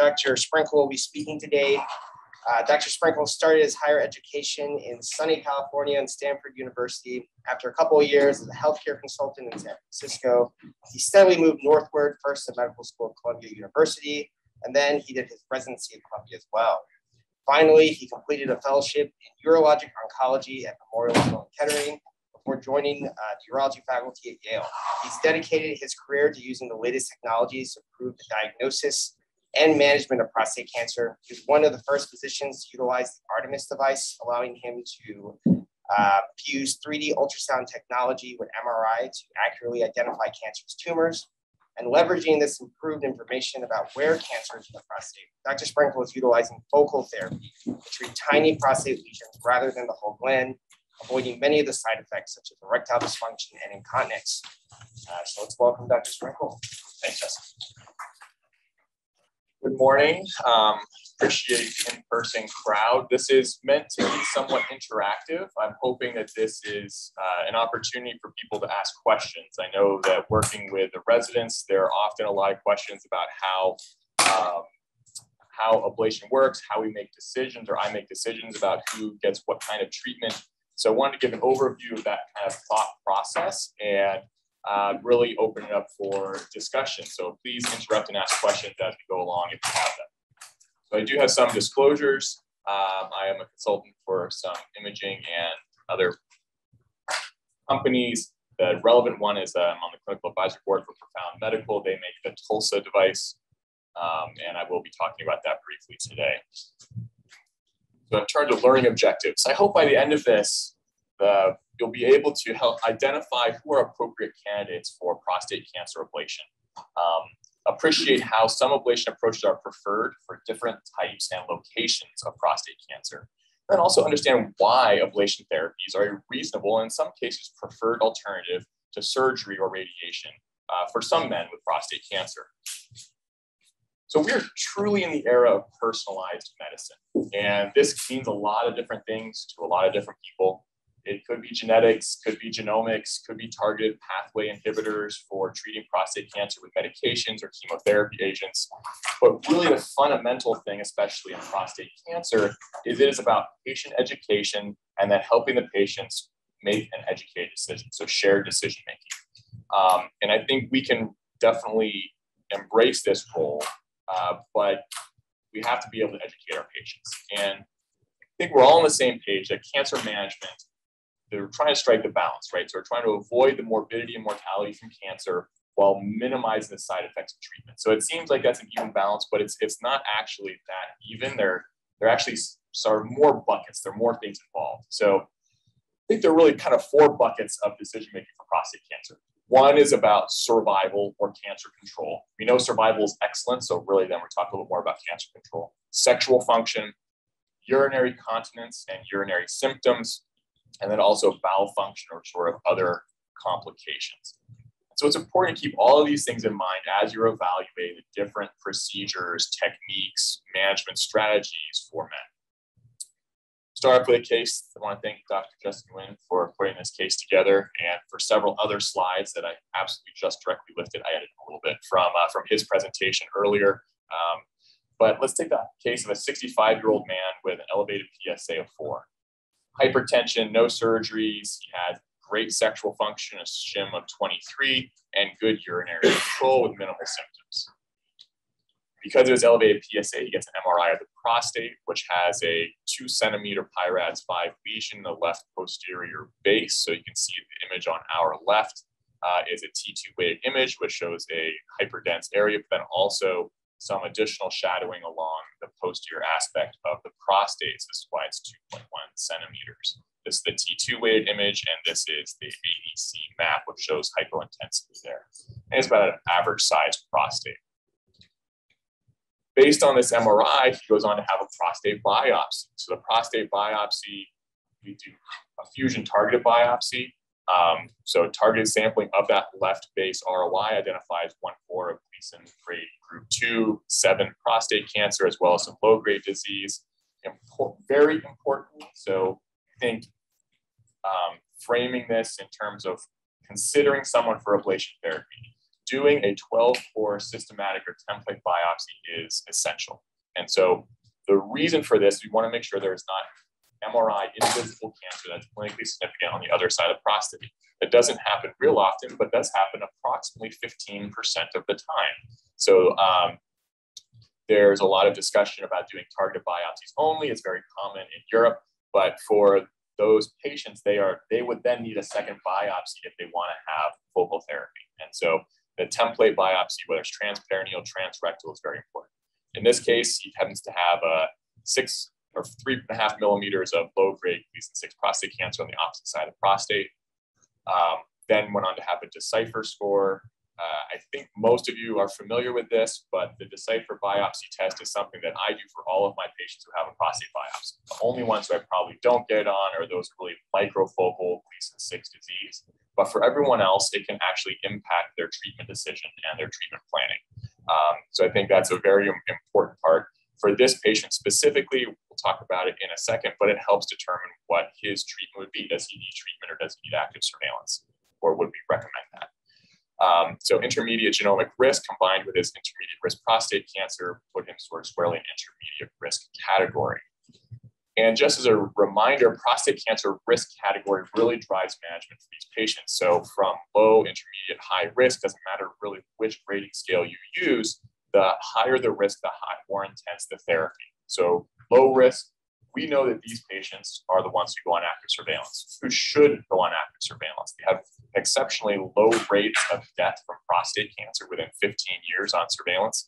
Dr. Sprenkle will be speaking today. Dr. Sprenkle started his higher education in sunny California and Stanford University. After a couple of years as a healthcare consultant in San Francisco, he steadily moved northward, first to medical school at Columbia University, and then he did his residency at Columbia as well. Finally, he completed a fellowship in urologic oncology at Memorial Sloan Kettering before joining the urology faculty at Yale. He's dedicated his career to using the latest technologies to improve the diagnosis and management of prostate cancer. He was one of the first physicians to utilize the Artemis device, allowing him to fuse 3D ultrasound technology with MRI to accurately identify cancerous tumors. And leveraging this improved information about where cancer is in the prostate, Dr. Sprenkle is utilizing focal therapy to treat tiny prostate lesions rather than the whole gland, avoiding many of the side effects such as erectile dysfunction and incontinence. So let's welcome Dr. Sprenkle. Thanks, Justin. Good morning. Appreciate the in-person crowd. This is meant to be somewhat interactive. I'm hoping that this is an opportunity for people to ask questions. I know that working with the residents, there are often a lot of questions about how ablation works, how we make decisions, or I make decisions about who gets what kind of treatment. So I wanted to give an overview of that kind of thought process and really open it up for discussion. So please interrupt and ask questions as we go along if you have them. So I do have some disclosures. I am a consultant for some imaging and other companies. The relevant one is I'm on the clinical advisory board for Profound Medical. They make the Tulsa device, and I will be talking about that briefly today. So in terms of learning objectives, I hope by the end of this, you'll be able to help identify who are appropriate candidates for prostate cancer ablation. Appreciate how some ablation approaches are preferred for different types and locations of prostate cancer. And also understand why ablation therapies are a reasonable, and in some cases preferred alternative to surgery or radiation for some men with prostate cancer. So we're truly in the era of personalized medicine. And this means a lot of different things to a lot of different people. It could be genetics, could be genomics, could be targeted pathway inhibitors for treating prostate cancer with medications or chemotherapy agents. But really the fundamental thing, especially in prostate cancer, is it is about patient education and then helping the patients make an educated decision, so shared decision making. And I think we can definitely embrace this role, but we have to be able to educate our patients. And I think we're all on the same page that cancer management, they're trying to strike the balance, right? So we're trying to avoid the morbidity and mortality from cancer while minimizing the side effects of treatment. So it seems like that's an even balance, but it's not actually that even. They're actually sort of more buckets. There are more things involved. So I think there are really kind of four buckets of decision-making for prostate cancer. One is about survival or cancer control. We know survival is excellent, so really then we're talking a little more about cancer control. Sexual function, urinary continence and urinary symptoms, and then also bowel function or sort of other complications. So it's important to keep all of these things in mind as you're evaluating the different procedures, techniques, management strategies for men. Start off with a case. I want to thank Dr. Justin Nguyen for putting this case together and for several other slides that I absolutely just directly lifted. I edited a little bit from his presentation earlier. But let's take the case of a 65-year-old man with an elevated PSA of 4. Hypertension, no surgeries. He had great sexual function, a shim of 23, and good urinary control with minimal symptoms. Because of his elevated PSA, he gets an MRI of the prostate, which has a 2-centimeter PIRADS 5 lesion in the left posterior base. So you can see the image on our left is a T2 weighted image, which shows a hyperdense area, but then also some additional shadowing along the posterior aspect of the prostate. So this is why it's 2.1 centimeters. This is the T2 weighted image, and this is the ADC map, which shows hypointensity there. And it's about an average size prostate. Based on this MRI, he goes on to have a prostate biopsy. So the prostate biopsy, we do a fusion targeted biopsy. So targeted sampling of that left base ROI identifies 1/4 of Gleason grade group 2, 7 prostate cancer, as well as some low-grade disease. Very important. So I think framing this in terms of considering someone for ablation therapy, doing a 12-core systematic or template biopsy is essential. And so the reason for this, we want to make sure there is not MRI invisible cancer that's clinically significant on the other side of the prostate. It doesn't happen real often, but does happen approximately 15% of the time. So there's a lot of discussion about doing targeted biopsies only. It's very common in Europe, but for those patients, they would then need a second biopsy if they want to have focal therapy. And so the template biopsy, whether it's transperineal, transrectal, is very important. In this case, he happens to have a 6 or 3.5 millimeters of low-grade Gleason 6 prostate cancer on the opposite side of the prostate. Then went on to have a Decipher score. I think most of you are familiar with this, but the Decipher biopsy test is something that I do for all of my patients who have a prostate biopsy. The only ones who I probably don't get on are those really microfocal Gleason 6 disease. But for everyone else, it can actually impact their treatment decision and their treatment planning. So I think that's a very important part. For this patient specifically, we'll talk about it in a second, but it helps determine what his treatment would be. Does he need treatment or does he need active surveillance? Or would we recommend that? So intermediate genomic risk combined with his intermediate risk prostate cancer put him sort of squarely in intermediate risk category. And just as a reminder, prostate cancer risk category really drives management for these patients. So from low, intermediate, high risk, doesn't matter really which grading scale you use, the higher the risk, the more intense the therapy. So low risk, we know that these patients are the ones who go on active surveillance, who should go on active surveillance. They have exceptionally low rates of death from prostate cancer within 15 years on surveillance,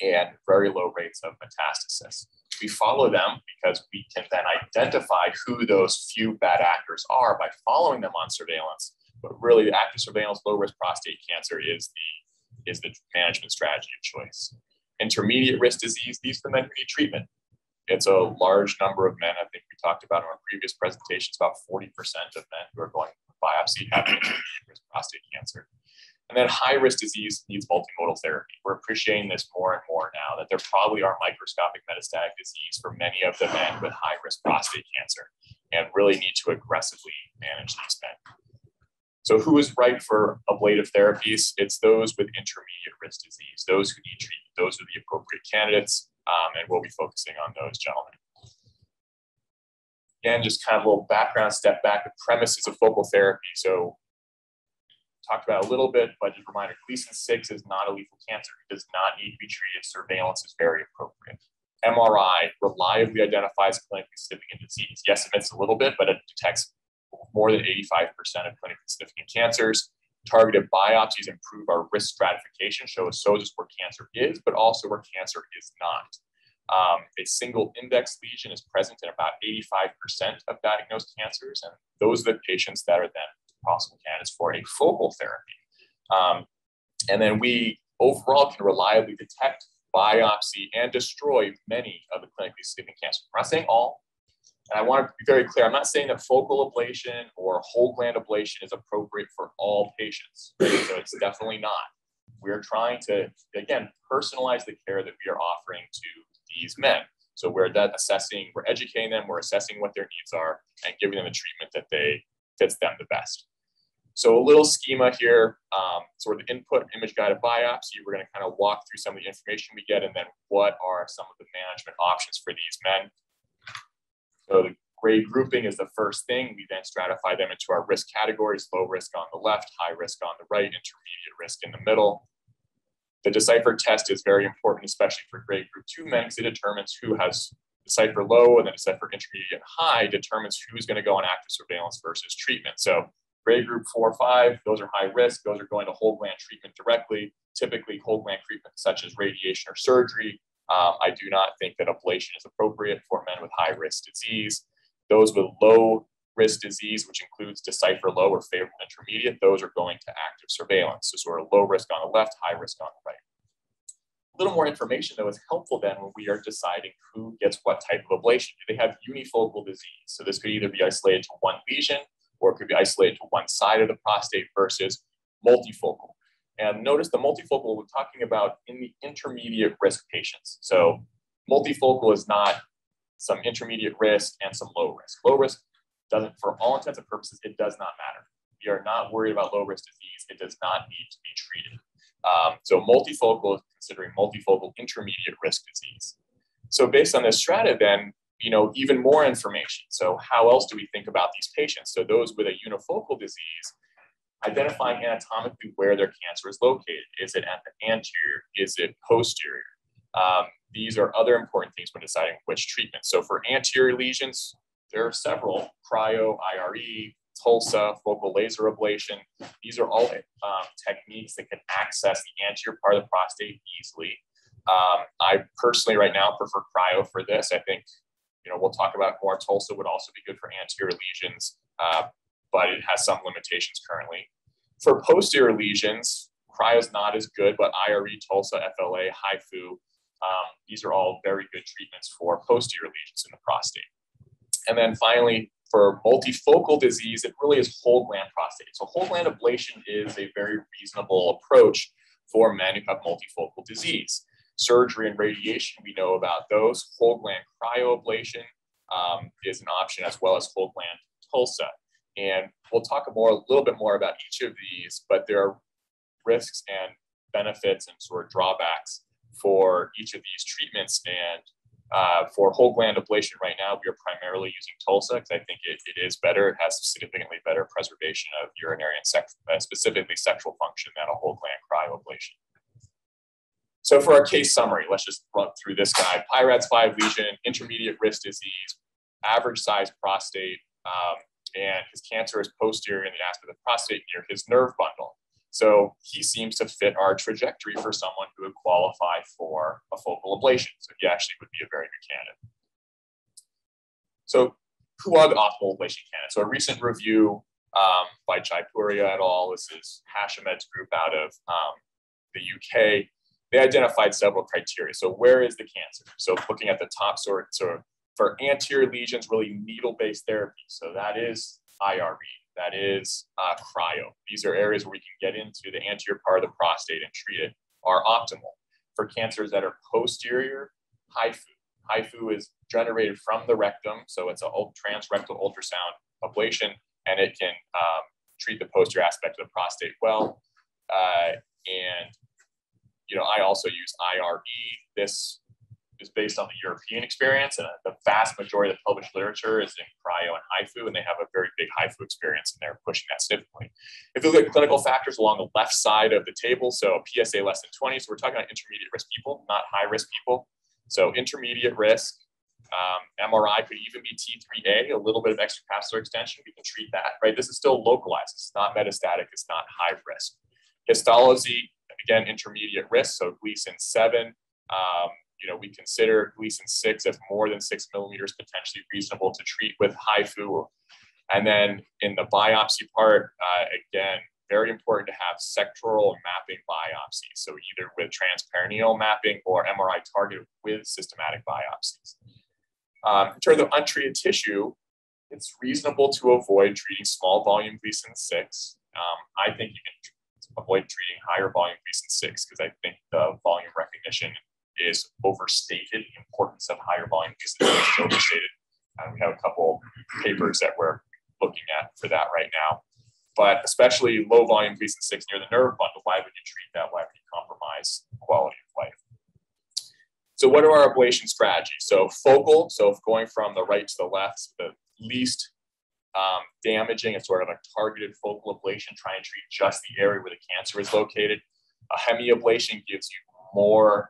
and very low rates of metastasis. We follow them because we can then identify who those few bad actors are by following them on surveillance. But really, active surveillance, low-risk prostate cancer is the management strategy of choice. Intermediate risk disease, these are the men who need treatment. It's a large number of men. I think we talked about in our previous presentations, about 40% of men who are going for biopsy have intermediate risk prostate cancer. And then high-risk disease needs multimodal therapy. We're appreciating this more and more now that there probably are microscopic metastatic disease for many of the men with high-risk prostate cancer and really need to aggressively manage these men. So who is right for ablative therapies? It's those with intermediate risk disease, those who need treatment. Those are the appropriate candidates, and we'll be focusing on those gentlemen. Again, just kind of a little background, step back, the premises of focal therapy. So talked about a little bit, but just a reminder, Gleason 6 is not a lethal cancer. It does not need to be treated. Surveillance is very appropriate. MRI reliably identifies clinically significant disease. Yes, it emits a little bit, but it detects more than 85% of clinically significant cancers. Targeted biopsies improve our risk stratification, shows us where cancer is, but also where cancer is not. A single index lesion is present in about 85% of diagnosed cancers, and those are the patients that are then possible candidates for a focal therapy. And then we overall can reliably detect, biopsy, and destroy many of the clinically significant cancers. I'm not saying all, and I want to be very clear, I'm not saying that focal ablation or whole gland ablation is appropriate for all patients. So it's definitely not. We're trying to, again, personalize the care that we are offering to these men. So we're educating them, we're assessing what their needs are, and giving them a treatment that fits them the best. So a little schema here, sort of input image-guided biopsy. We're going to kind of walk through some of the information we get, and then what are some of the management options for these men. So the grade grouping is the first thing. We then stratify them into our risk categories: low risk on the left, high risk on the right, intermediate risk in the middle. The Decipher test is very important, especially for grade group 2 men, because it determines who has Decipher low, and then Decipher intermediate and high determines who's going to go on active surveillance versus treatment. So grade group 4 or 5, those are high risk. Those are going to whole gland treatment directly, typically whole gland treatment such as radiation or surgery. I do not think that ablation is appropriate for men with high risk disease. Those with low risk disease, which includes Decipher low or favorable intermediate, those are going to active surveillance. So sort of low risk on the left, high risk on the right. A little more information, though, is helpful then when we are deciding who gets what type of ablation. Do they have unifocal disease? So this could either be isolated to one lesion, or it could be isolated to one side of the prostate versus multifocal. And notice the multifocal we're talking about in the intermediate risk patients. So multifocal is not some intermediate risk and some low risk. Low risk doesn't, for all intents and purposes, it does not matter. we are not worried about low risk disease, it does not need to be treated. So multifocal is considering multifocal intermediate risk disease. So based on this strata, then, even more information. So how else do we think about these patients? So those with a unifocal disease, identifying anatomically where their cancer is located. Is it at the anterior? Is it posterior? These are other important things when deciding which treatment. So for anterior lesions, there are several: cryo, IRE, TULSA, focal laser ablation. These are all techniques that can access the anterior part of the prostate easily. I personally right now prefer cryo for this. I think, we'll talk about more. TULSA would also be good for anterior lesions, but it has some limitations currently. For posterior lesions, cryo is not as good, but IRE, TULSA, FLA, HIFU, these are all very good treatments for posterior lesions in the prostate. And then finally, for multifocal disease, it really is whole gland prostate. So whole gland ablation is a very reasonable approach for men who have multifocal disease. Surgery and radiation, we know about those. Whole gland cryoablation is an option, as well as whole gland TULSA. And we'll talk a little bit more about each of these, but there are risks and benefits and sort of drawbacks for each of these treatments. And for whole gland ablation right now, we are primarily using TULSA because I think it is better. It has significantly better preservation of urinary and specifically sexual function than a whole gland cryoablation. So for our case summary, let's just run through this guy. PIRADS 5 lesion, intermediate risk disease, average size prostate, and his cancer is posterior in the aspect of the prostate near his nerve bundle. So he seems to fit our trajectory for someone who would qualify for a focal ablation. So he actually would be a very good candidate. So who are the optimal ablation candidates? So a recent review by Jaipuria et al., this is Hashemed's group out of the UK, they identified several criteria. So where is the cancer? So looking at the top sort of for anterior lesions, really needle-based therapy. So that is IRE. That is cryo. These are areas where we can get into the anterior part of the prostate and treat it, are optimal. For cancers that are posterior, HIFU. HIFU is generated from the rectum, so it's a transrectal ultrasound ablation, and it can treat the posterior aspect of the prostate well. I also use IRE. This is based on the European experience, and the vast majority of the published literature is in cryo and HIFU, and they have a very big HIFU experience, and they're pushing that significantly. If you look at clinical factors along the left side of the table, so PSA less than 20, so we're talking about intermediate risk people, not high risk people. So intermediate risk, MRI could even be T3A, a little bit of extracapsular extension, we can treat that, right? This is still localized, it's not metastatic, it's not high risk. Histology, again, intermediate risk, so Gleason 7, we consider Gleason 6 if more than 6 millimeters potentially reasonable to treat with HIFU. And then in the biopsy part, again, very important to have sectoral mapping biopsies. So either with transperineal mapping or MRI targeted with systematic biopsies. In terms of untreated tissue, it's reasonable to avoid treating small volume Gleason 6. I think you can avoid treating higher volume Gleason 6 because I think the volume recognition is overstated. The importance of higher volume Gleason 6 is overstated. And we have a couple papers that we're looking at for that right now. But especially low volume Gleason 6 near the nerve bundle, why would you treat that? Why would you compromise quality of life? So what are our ablation strategies? So focal, so going from the right to the left, the least damaging is sort of a targeted focal ablation, trying to treat just the area where the cancer is located. A hemiablation gives you more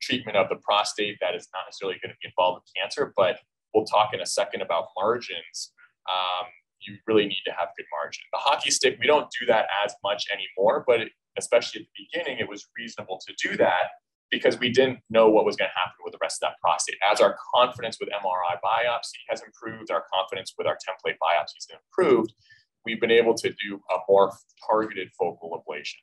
treatment of the prostate that is not necessarily going to be involved with cancer, but we'll talk in a second about margins. You really need to have good margin. The hockey stick, we don't do that as much anymore, but especially at the beginning, it was reasonable to do that because we didn't know what was going to happen with the rest of that prostate. As our confidence with MRI biopsy has improved, our confidence with our template biopsies has improved, we've been able to do a more targeted focal ablation.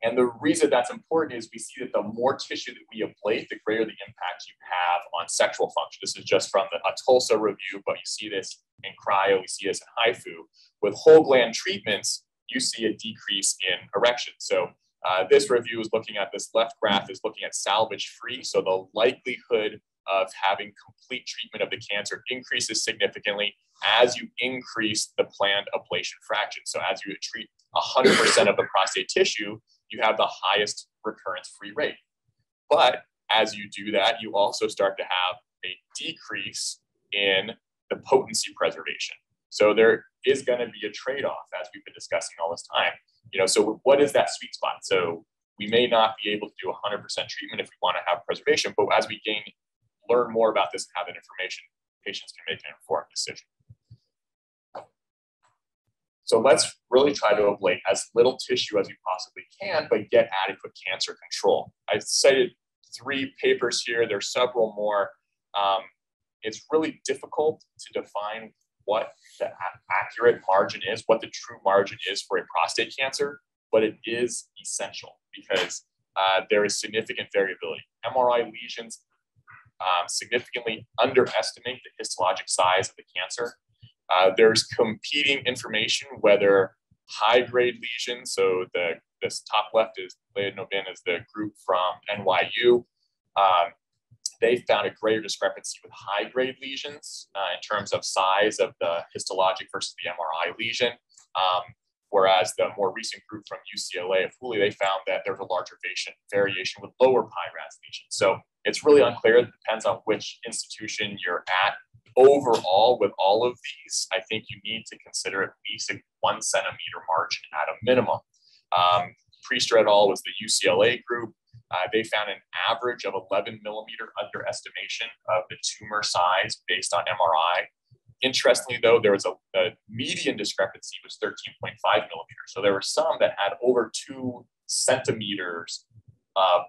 And the reason that's important is we see that the more tissue that we ablate, the greater the impact you have on sexual function. This is just from a TULSA review, but you see this in cryo, we see this in HIFU. With whole gland treatments, you see a decrease in erection. So this review is looking at this left graph is looking at salvage free. So the likelihood of having complete treatment of the cancer increases significantly as you increase the planned ablation fraction. So as you treat 100% of the prostate tissue, you have the highest recurrence-free rate. But as you do that, you also start to have a decrease in the potency preservation. So there is going to be a trade-off, as we've been discussing all this time. So what is that sweet spot? So we may not be able to do 100% treatment if we want to have preservation, but as we learn more about this and have that information, patients can make an informed decision. So let's really try to ablate as little tissue as we possibly can, but get adequate cancer control. I cited 3 papers here. There's several more. It's really difficult to define what the accurate margin is, what the true margin is for a prostate cancer, but it is essential because there is significant variability. MRI lesions significantly underestimate the histologic size of the cancer. There's competing information, whether high-grade lesions, so this top left is Leonobin is the group from NYU. They found a greater discrepancy with high-grade lesions in terms of size of the histologic versus the MRI lesion. Whereas the more recent group from UCLA of Hooley, they found that there was a larger variation with lower PI-RAS lesions. So it's really unclear. It depends on which institution you're at. Overall, with all of these, I think you need to consider at least a 1 centimeter margin at a minimum. Priester et al. Was the UCLA group. They found an average of 11 millimeter underestimation of the tumor size based on MRI. Interestingly, though, there was a median discrepancy was 13.5 millimeters. So there were some that had over 2 centimeters of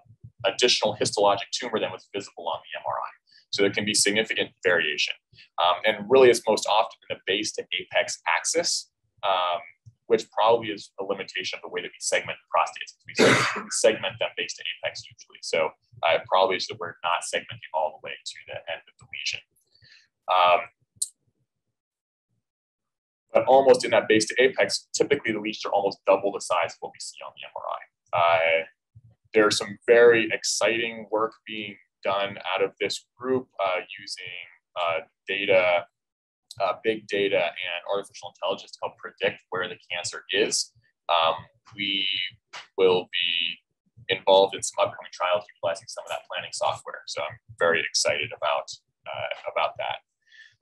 additional histologic tumor than was visible on the MRI. So there can be significant variation. And really it's most often in the base to apex axis, which probably is a limitation of the way that we segment prostates. We segment them base to apex usually. So probably is that we're not segmenting all the way to the end of the lesion. But almost in that base to apex, typically the lesions are almost double the size of what we see on the MRI. There's some very exciting work being done out of this group using data, big data and artificial intelligence to help predict where the cancer is. We will be involved in some upcoming trials utilizing some of that planning software. So I'm very excited about that.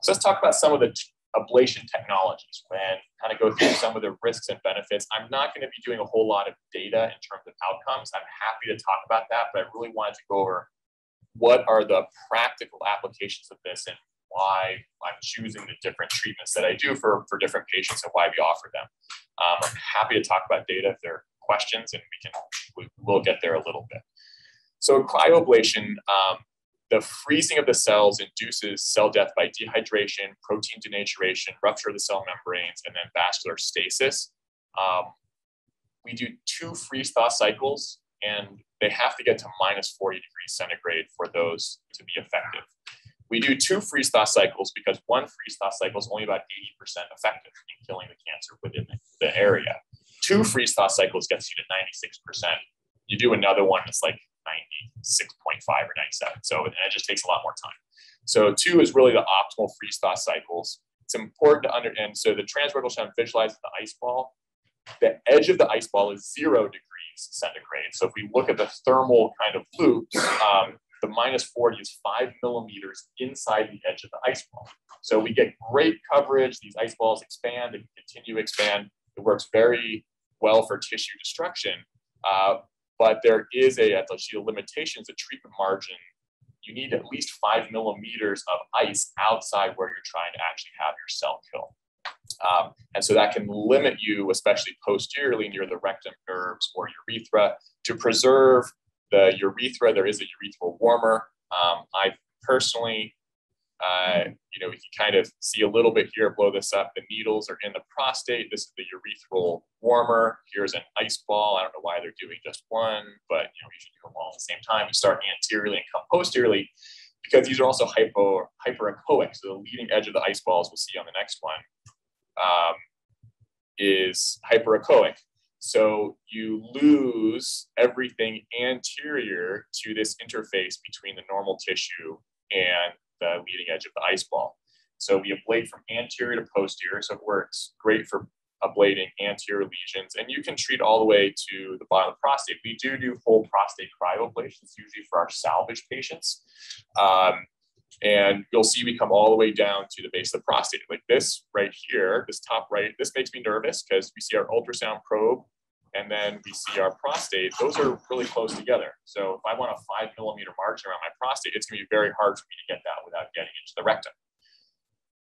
So let's talk about some of the ablation technologies and kind of go through some of the risks and benefits. I'm not going to be doing a whole lot of data in terms of outcomes. I'm happy to talk about that, but I really wanted to go over what are the practical applications of this and why I'm choosing the different treatments that I do for different patients and why we offer them. I'm happy to talk about data if there are questions, and we'll get there a little bit. So cryoablation, the freezing of the cells induces cell death by dehydration, protein denaturation, rupture of the cell membranes, and then vascular stasis. We do 2 freeze-thaw cycles, and they have to get to minus 40 degrees centigrade for those to be effective. We do 2 freeze-thaw cycles because 1 freeze-thaw cycle is only about 80% effective in killing the cancer within the area. 2 freeze-thaw cycles gets you to 96%. You do another one, it's like 96.5 or 97. So it just takes a lot more time. So 2 is really the optimal freeze-thaw cycles. It's important to understand. So the transrectal shunt visualizes the ice ball. The edge of the ice ball is 0 degrees centigrade. So if we look at the thermal kind of loops, the minus 40 is 5 millimeters inside the edge of the ice ball. So we get great coverage. These ice balls expand and continue to expand. It works very well for tissue destruction. But there is a limitation to treatment margin. You need at least 5 millimeters of ice outside where you're trying to actually have your cell kill. And so that can limit you, especially posteriorly near the rectum nerves or urethra. To preserve the urethra, there is a urethral warmer. I personally, we can kind of see a little bit here, blow this up. The needles are in the prostate. This is the urethral warmer. Here's an ice ball. I don't know why they're doing just one, but you should do them all at the same time. You start anteriorly and come posteriorly because these are also hyperechoic. So the leading edge of the ice balls we'll see on the next one is hyperechoic. So you lose everything anterior to this interface between the normal tissue and the leading edge of the ice ball. So we ablate from anterior to posterior, so it works great for ablating anterior lesions, and you can treat all the way to the bottom of the prostate. We do whole prostate cryoablations, usually for our salvage patients. And you'll see we come all the way down to the base of the prostate. Like this right here, this top right, this makes me nervous because we see our ultrasound probe and then we see our prostate. Those are really close together. So if I want a 5 millimeter margin around my prostate, it's gonna be very hard for me to get that without getting into the rectum.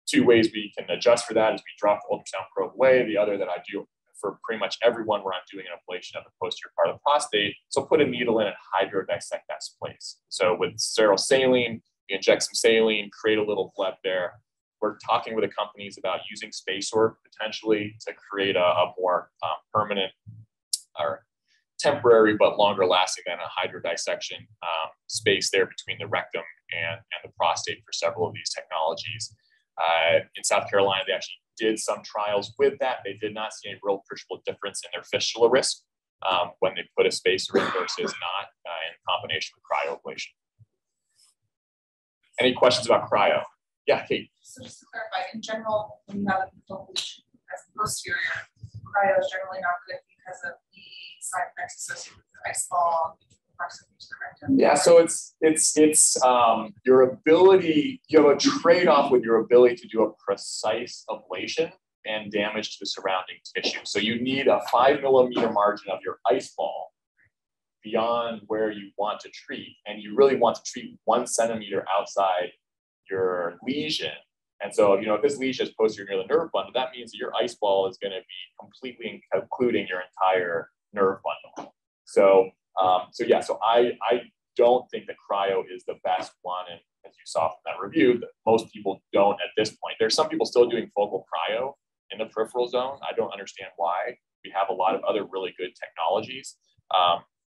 Two ways we can adjust for that is we drop the ultrasound probe away. The other that I do for pretty much everyone where I'm doing an ablation of the posterior part of the prostate, so put a needle in and hydrodissect that place. So with sterile saline, we inject some saline, create a little bleb there. We're talking with the companies about using spacer potentially to create a more permanent or temporary but longer lasting than a hydrodissection space there between the rectum and the prostate for several of these technologies. In South Carolina, they actually did some trials with that. They did not see any real appreciable difference in their fistula risk when they put a spacer in versus not in combination with cryoablation. Any questions about cryo? Yeah, Kate. So just to clarify, in general, when you have a lesion as posterior, cryo is generally not good because of the side effects associated with the ice ball, proximity to the rectum. Yeah, so it's your ability. You have a trade-off with your ability to do a precise ablation and damage to the surrounding tissue. So you need a 5 millimeter margin of your ice ball beyond where you want to treat, and you really want to treat 1 centimeter outside your lesion. And so, if this lesion is posterior near the nerve bundle, that means that your ice ball is going to be completely including your entire nerve bundle. So, so I don't think that cryo is the best one, and as you saw from that review, that most people don't at this point. There's some people still doing focal cryo in the peripheral zone. I don't understand why. We have a lot of other really good technologies.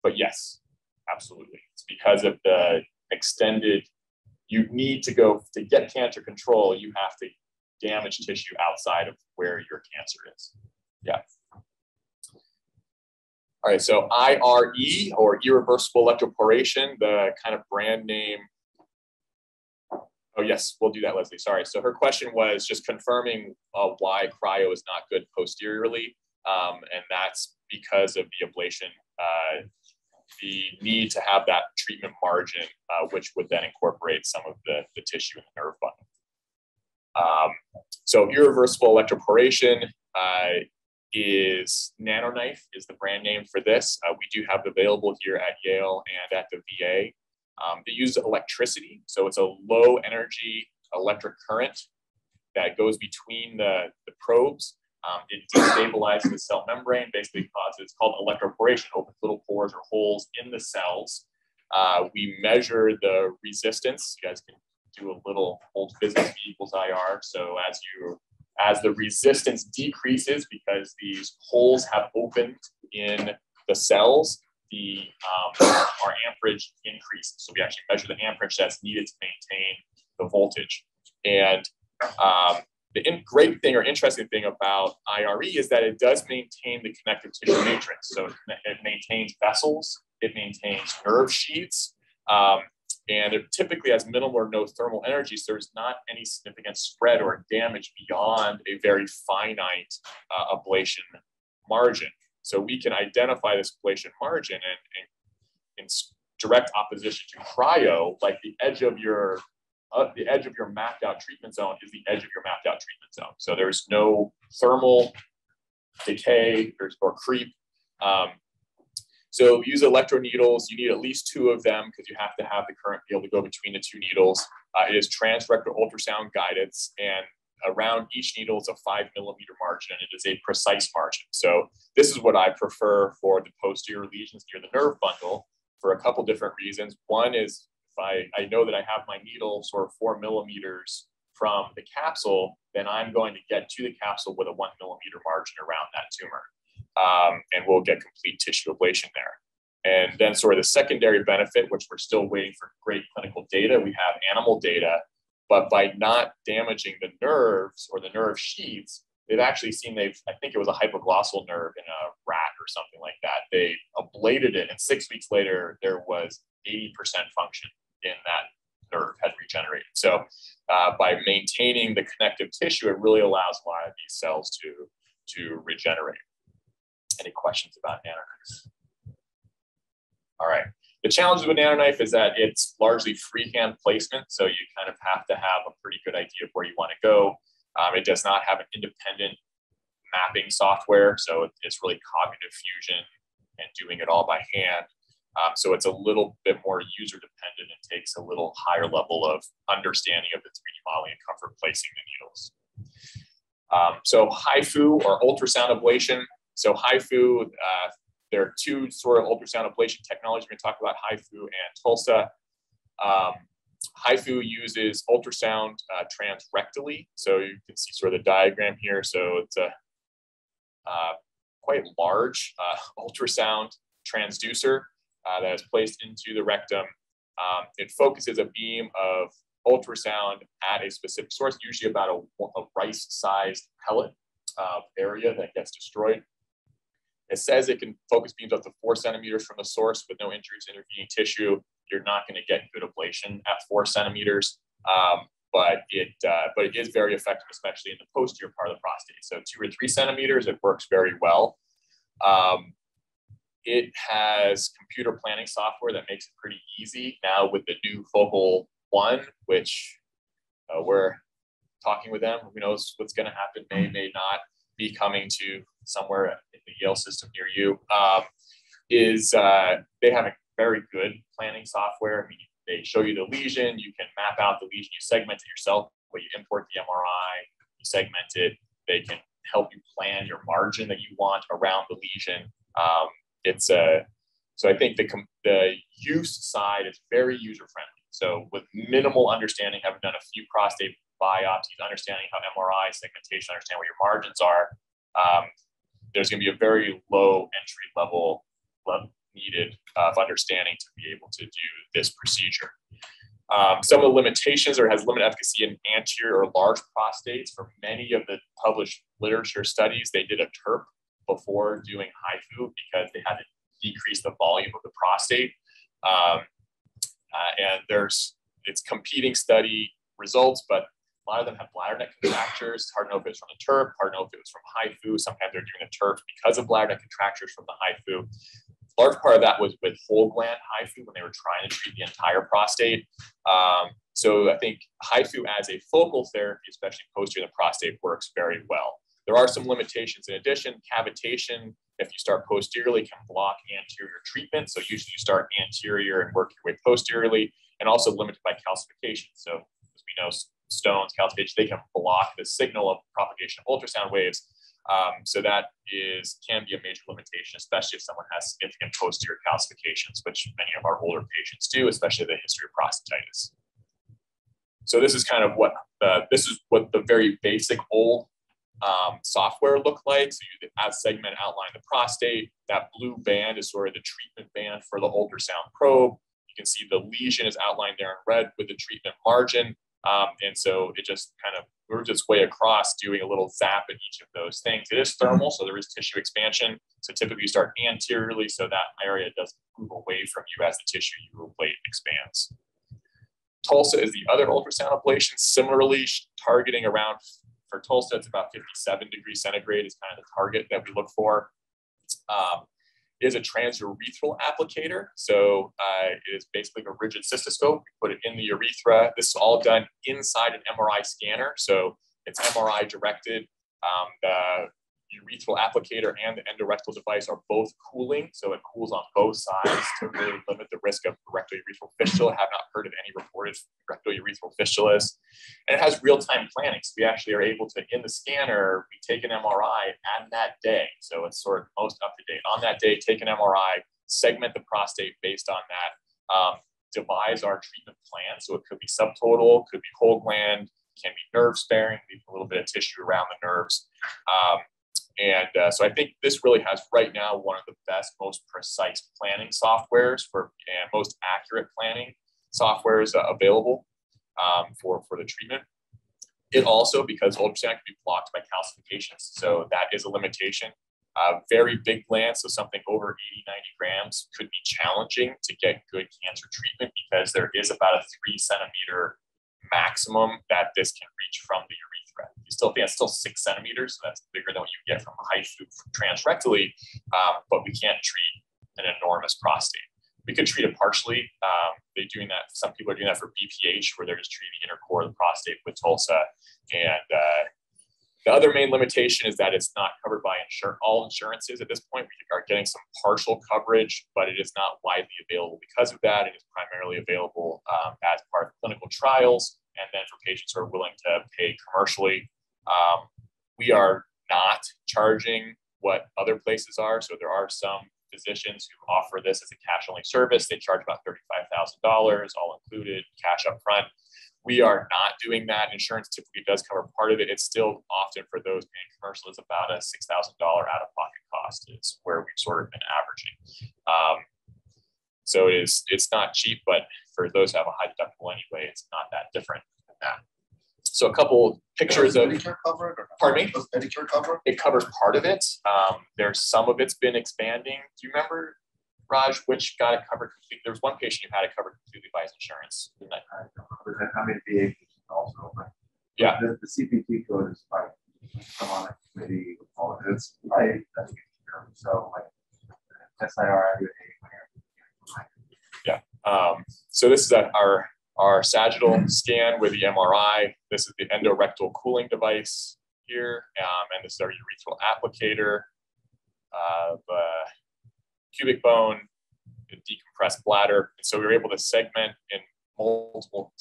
But yes, absolutely. It's because of the extended, you need to go, to get cancer control, you have to damage tissue outside of where your cancer is. Yeah. All right, so IRE, or irreversible electroporation, the kind of brand name. Oh yes, we'll do that, Leslie, sorry. So her question was just confirming why cryo is not good posteriorly, and that's because of the ablation, the need to have that treatment margin, which would then incorporate some of the tissue in the nerve bundle. So irreversible electroporation is NanoKnife is the brand name for this. We do have it available here at Yale and at the VA. They use electricity, so it's a low energy electric current that goes between the probes. It destabilizes the cell membrane, basically causes, it's called electroporation, opens little pores or holes in the cells. We measure the resistance. You guys can do a little old physics, V equals IR. So as the resistance decreases because these holes have opened in the cells, our amperage increases. So we actually measure the amperage that's needed to maintain the voltage. And the great thing or interesting thing about IRE is that it does maintain the connective tissue matrix. So it maintains vessels, it maintains nerve sheaths, and it typically has minimal or no thermal energy, so there's not any significant spread or damage beyond a very finite ablation margin. So we can identify this ablation margin and in direct opposition to cryo, like the edge of your mapped out treatment zone is the edge of your mapped out treatment zone. So there's no thermal decay or creep. So use electroneedles. You need at least 2 of them because you have to have the current be able to go between the 2 needles. It is transrectal ultrasound guidance, and around each needle is a 5 millimeter margin, and it is a precise margin. So this is what I prefer for the posterior lesions near the nerve bundle for a couple different reasons. One is if I know that I have my needle sort of 4 millimeters from the capsule, then I'm going to get to the capsule with a 1 millimeter margin around that tumor. And we'll get complete tissue ablation there. And then sort of the secondary benefit, which we're still waiting for great clinical data, we have animal data, but by not damaging the nerves or the nerve sheaths, they've actually seen, I think it was a hypoglossal nerve in a rat or something like that. They ablated it, and 6 weeks later, there was 80% function in nerve had regenerated. So by maintaining the connective tissue, it really allows a lot of these cells to regenerate. Any questions about NanoKnife? All right. The challenge with NanoKnife is that it's largely freehand placement, so you kind of have to have a pretty good idea of where you want to go. It does not have an independent mapping software, so it's really cognitive fusion and doing it all by hand. So it's a little bit more user dependent and takes a little higher level of understanding of the 3D modeling and comfort placing the needles. So HIFU or ultrasound ablation. So HIFU, there are two sort of ultrasound ablation technologies. We're going to talk about HIFU and TULSA. HIFU uses ultrasound transrectally. So you can see sort of the diagram here. So it's a quite large ultrasound transducer that is placed into the rectum. It focuses a beam of ultrasound at a specific source, usually about a rice-sized pellet area that gets destroyed. It says it can focus beams up to 4 centimeters from the source with no injuries to intervening tissue. You're not going to get good ablation at 4 centimeters, but it is very effective, especially in the posterior part of the prostate. So 2 or 3 centimeters, it works very well. It has computer planning software that makes it pretty easy now with the new Focal One, which we're talking with them. Who knows what's going to happen? May not be coming to somewhere in the Yale system near you. They have a very good planning software. I mean, they show you the lesion. You can map out the lesion. You segment it yourself. When you import the MRI, you segment it. They can help you plan your margin that you want around the lesion. So I think the use side is very user friendly. So with minimal understanding, having done a few prostate biopsies, understanding how MRI segmentation, understand where your margins are, there's going to be a very low entry level needed of understanding to be able to do this procedure. Some of the limitations, or has limited efficacy in anterior or large prostates. For many of the published literature studies, they did a TURP before doing HIFU because they had to decrease the volume of the prostate. And it's competing study results, but a lot of them have bladder neck contractures. It's hard to know if it's from the TURP, hard to know if it was from HIFU. Sometimes they're doing a TURP because of bladder neck contractures from the HIFU. Large part of that was with whole gland HIFU when they were trying to treat the entire prostate. So I think HIFU as a focal therapy, especially posterior in the prostate, works very well. There are some limitations. In addition, cavitation, if you start posteriorly, can block anterior treatment. So usually you start anterior and work your way posteriorly, and also limited by calcification. So as we know, stones, calcification, they can block the signal of propagation of ultrasound waves. So that can be a major limitation, especially if someone has significant posterior calcifications, which many of our older patients do, especially the history of prostatitis. So this is kind of what the very basic old software looked like. So you have segment outline the prostate. That blue band is sort of the treatment band for the ultrasound probe. You can see the lesion is outlined there in red with the treatment margin. And so it just kind of moves its way across, doing a little zap at each of those things. It is thermal, so there is tissue expansion. So typically you start anteriorly, so that area doesn't move away from you as the tissue you ablate expands. TULSA is the other ultrasound ablation, similarly targeting around, for TULSA, it's about 57 degrees centigrade is kind of the target that we look for. It is a transurethral applicator. So it is basically a rigid cystoscope. You put it in the urethra. This is all done inside an MRI scanner. So it's MRI directed. The urethral applicator and the endorectal device are both cooling. So it cools on both sides to really limit the risk of rectal urethral fistula. I have not heard of any reported rectal urethral fistulas. And it has real-time planning. So we actually are able to, in the scanner, we take an MRI on that day. So it's sort of most up to date. On that day, take an MRI, segment the prostate based on that, devise our treatment plan. So it could be subtotal, could be whole gland, can be nerve sparing, leave a little bit of tissue around the nerves. So I think this really has right now one of the best, most precise planning softwares and most accurate planning softwares available for the treatment. It also, because ultrasound can be blocked by calcifications, so that is a limitation. Very big glands, so something over 80, 90 grams could be challenging to get good cancer treatment because there is about a 3 centimeter maximum that this can reach from the urethra. You still think it's still 6 centimeters, so that's bigger than what you get from HIFU transrectally, but we can't treat an enormous prostate. We could treat it partially. They're doing that. Some people are doing that for BPH, where they're just treating the inner core of the prostate with TULSA. And the other main limitation is that it's not covered by all insurances at this point. We are getting some partial coverage, but it is not widely available because of that. It is primarily available as part of clinical trials, and then for patients who are willing to pay commercially. We are not charging what other places are. So there are some physicians who offer this as a cash-only service. They charge about $35,000, all included, cash up front. We are not doing that. Insurance typically does cover part of it. It's still often, for those paying commercial, is about a $6,000 out-of-pocket cost is where we've sort of been averaging. So it's not cheap, but for those who have a high deductible anyway, it's not that different than that. So a couple pictures of, pardon me? Medicare cover? It covers part of it. There's some of it's been expanding. Do you remember, Raj, which got it covered completely? There was one patient who had it covered completely by his insurance. I mean, VA patients also, but yeah, the CPT code is like, come on, maybe it's right. So like SIR, yeah. So this is our sagittal scan with the MRI. This is the endorectal cooling device here, and this is our urethral applicator. The pubic bone, the decompressed bladder. And so we were able to segment in multiple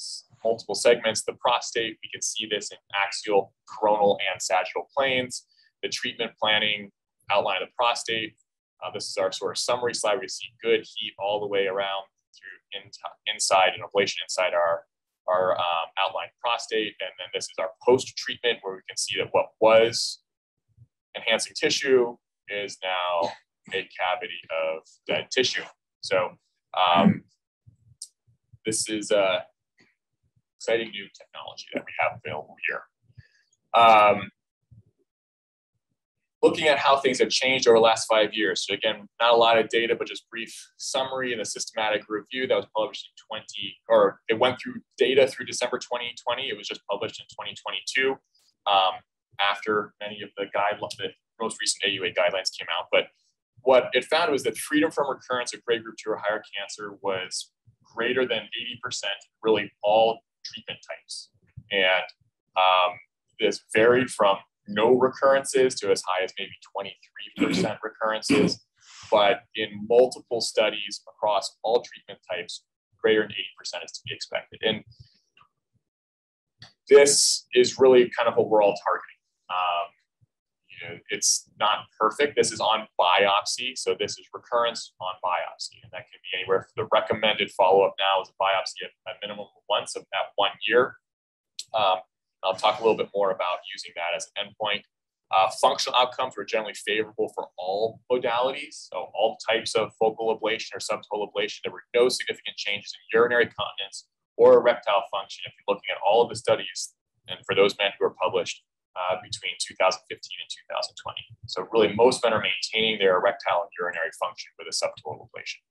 segments. The prostate, we can see this in axial, coronal, and sagittal planes. The treatment planning outline of the prostate. This is our sort of summary slide. We see good heat all the way around through inside and ablation inside our outlined prostate. And then this is our post-treatment, where we can see that what was enhancing tissue is now a cavity of dead tissue. So this is exciting new technology that we have available here. Looking at how things have changed over the last 5 years. So again, not a lot of data, but just brief summary and a systematic review that was published in it went through data through December 2020. It was just published in 2022 after many of the most recent AUA guidelines came out. But what it found was that freedom from recurrence of grade group 2 or higher cancer was greater than 80%, really all treatment types. And this varied from no recurrences to as high as maybe 23% recurrences. But in multiple studies across all treatment types, greater than 80% is to be expected. And this is really kind of what we're all targeting. It's not perfect. This is on biopsy. So this is recurrence on biopsy. And that can be anywhere. The recommended follow-up now is a biopsy at minimum once at 1 year. I'll talk a little bit more about using that as an endpoint. Functional outcomes were generally favorable for all modalities. So all types of focal ablation or subtotal ablation. There were no significant changes in urinary continence or erectile function if you're looking at all of the studies, and for those men who are published between 2015 and 2020. So really most men are maintaining their erectile and urinary function with a subtotal ablation.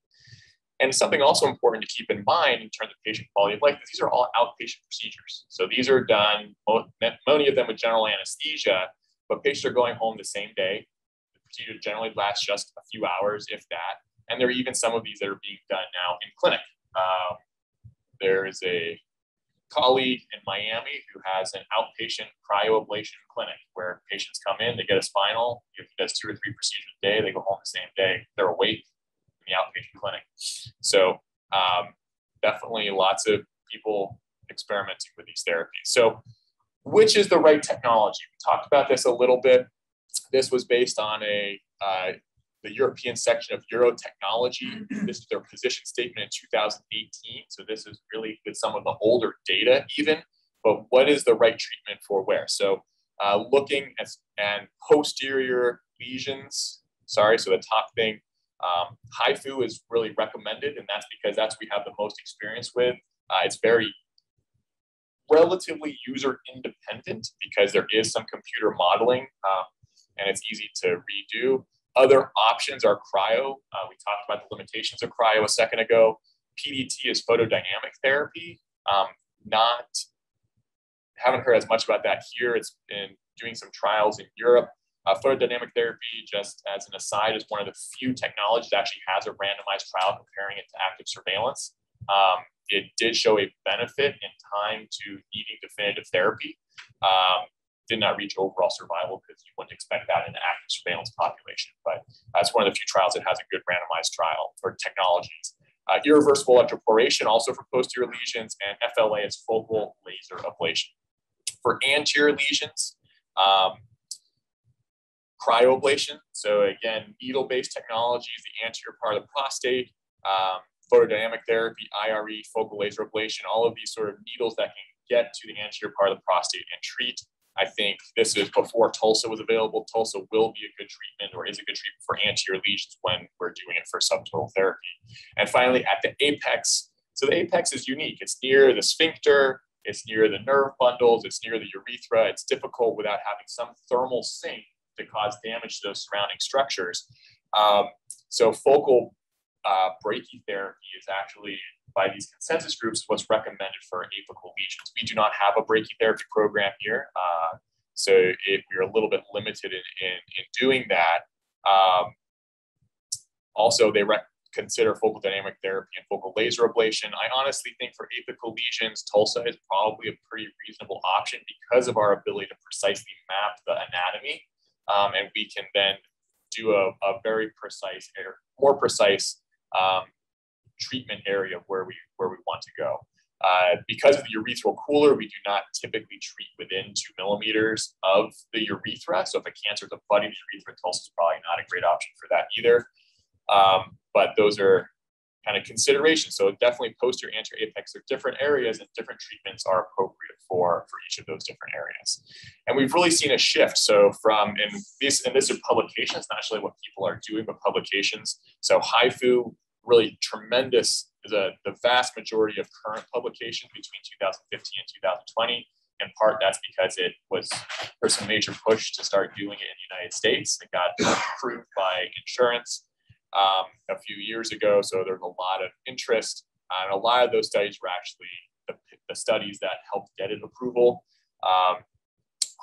And something also important to keep in mind in terms of patient quality of life is these are all outpatient procedures. So these are done, many of them with general anesthesia, but patients are going home the same day. The procedure generally lasts just a few hours, if that. And there are even some of these that are being done now in clinic. There is a colleague in Miami who has an outpatient cryoablation clinic where patients come in, they get a spinal, he does 2 or 3 procedures a day, they go home the same day, they're awake in the outpatient clinic. So definitely lots of people experimenting with these therapies. So which is the right technology? We talked about this a little bit. This was based on the European section of Eurotechnology. This is their position statement in 2018. So this is really with some of the older data even, but what is the right treatment for where? So looking at posterior lesions, so the top thing, HIFU is really recommended, and that's because that's what we have the most experience with. It's very relatively user independent because there is some computer modeling. and it's easy to redo. Other options are cryo. We talked about the limitations of cryo a second ago. PDT is photodynamic therapy. Haven't heard as much about that here. It's been doing some trials in Europe. Photodynamic therapy, just as an aside, is one of the few technologies that actually has a randomized trial comparing it to active surveillance. It did show a benefit in time to needing definitive therapy. Did not reach overall survival because you wouldn't expect that in the active surveillance population. But that's one of the few trials that has a good randomized trial for technologies. Irreversible electroporation, also for posterior lesions, and FLA is focal laser ablation. For anterior lesions, cryoablation. So again, needle-based technologies, the anterior part of the prostate, photodynamic therapy, IRE, focal laser ablation, all of these sort of needles that can get to the anterior part of the prostate and treat. I think this is before TULSA was available. TULSA will be a good treatment, or is a good treatment for anterior lesions when we're doing it for subtotal therapy. And finally, at the apex. So the apex is unique. It's near the sphincter. It's near the nerve bundles. It's near the urethra. It's difficult without having some thermal sink to cause damage to those surrounding structures. So focal brachytherapy is actually, by these consensus groups, what's recommended for apical lesions. We do not have a brachytherapy program here, so we're a little bit limited in doing that. Also, they consider focal dynamic therapy and focal laser ablation. I honestly think for apical lesions, TULSA is probably a pretty reasonable option because of our ability to precisely map the anatomy, and we can then do a very precise, more precise treatment area where we want to go. Because of the urethral cooler, we do not typically treat within 2 millimeters of the urethra. So if a cancer is abutting the urethra, TULSA is probably not a great option for that either. But those are kind of considerations. So definitely posterior, anterior, apex are different areas, and different treatments are appropriate for each of those different areas. And we've really seen a shift. So and this are publications, not actually what people are doing, but publications. So HIFU, really tremendous, the vast majority of current publications between 2015 and 2020. In part, that's because there's some major push to start doing it in the United States. It got approved by insurance a few years ago, so there's a lot of interest, and a lot of those studies were actually the studies that helped get it approval.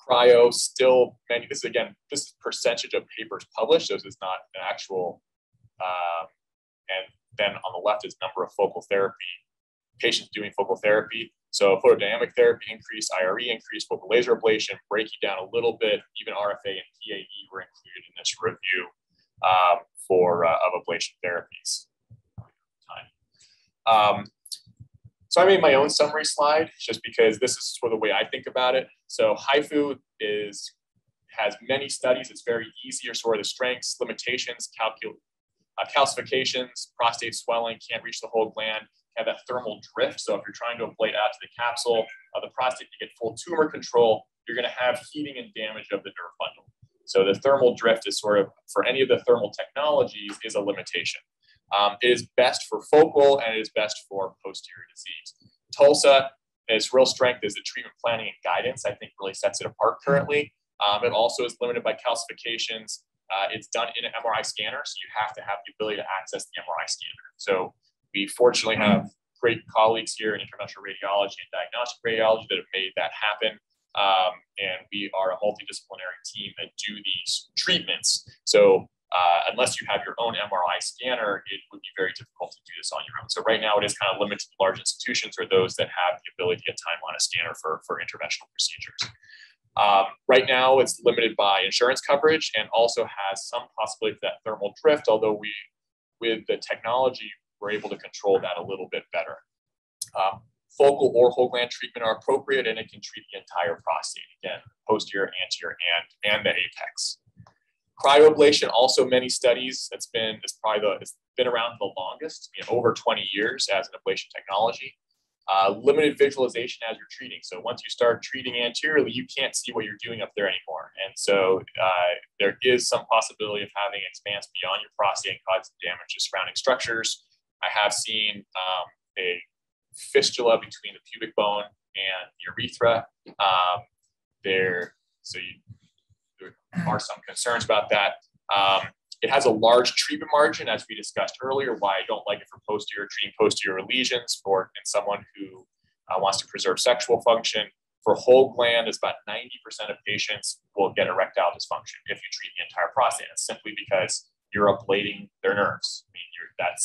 Cryo, still many. This is percentage of papers published. So this is not an actual. And then on the left is number of focal therapy patients doing focal therapy. So photodynamic therapy increased, IRE increased, focal laser ablation, breaking down a little bit. Even RFA and PAE were included in this review of ablation therapies. So I made my own summary slide just because this is sort of the way I think about it. So HIFU has many studies. It's very easy, or sort of the strengths, limitations, calcifications, prostate swelling, can't reach the whole gland, have that thermal drift. So if you're trying to ablate out to the capsule of the prostate to get full tumor control, you're going to have heating and damage of the nerve bundle. So the thermal drift is sort of, for any of the thermal technologies, is a limitation. It is best for focal, and it is best for posterior disease. TULSA, its real strength is the treatment planning and guidance. I think really sets it apart currently. It also is limited by calcifications. It's done in an MRI scanner, so you have to have the ability to access the MRI scanner. So we fortunately have great colleagues here in interventional radiology and diagnostic radiology that have made that happen. And we are a multidisciplinary team that do these treatments. So unless you have your own MRI scanner, it would be very difficult to do this on your own. So right now it is kind of limited to large institutions or those that have the ability to get time on a scanner for interventional procedures. Right now it's limited by insurance coverage and also has some possibility for that thermal drift, although with the technology, we're able to control that a little bit better. Focal or whole gland treatment are appropriate, and it can treat the entire prostate, again, posterior, anterior, and the apex. Cryoablation, also many studies. It's been around the longest, over 20 years as an ablation technology. Limited visualization as you're treating. So once you start treating anteriorly, you can't see what you're doing up there anymore. And so there is some possibility of having expanse beyond your prostate and causing damage to surrounding structures. I have seen a fistula between the pubic bone and urethra. are some concerns about that. It has a large treatment margin, as we discussed earlier, why I don't like it for treating posterior lesions in someone who wants to preserve sexual function. For whole gland, it's about 90% of patients will get erectile dysfunction if you treat the entire prostate. It's simply because you're ablating their nerves. I mean,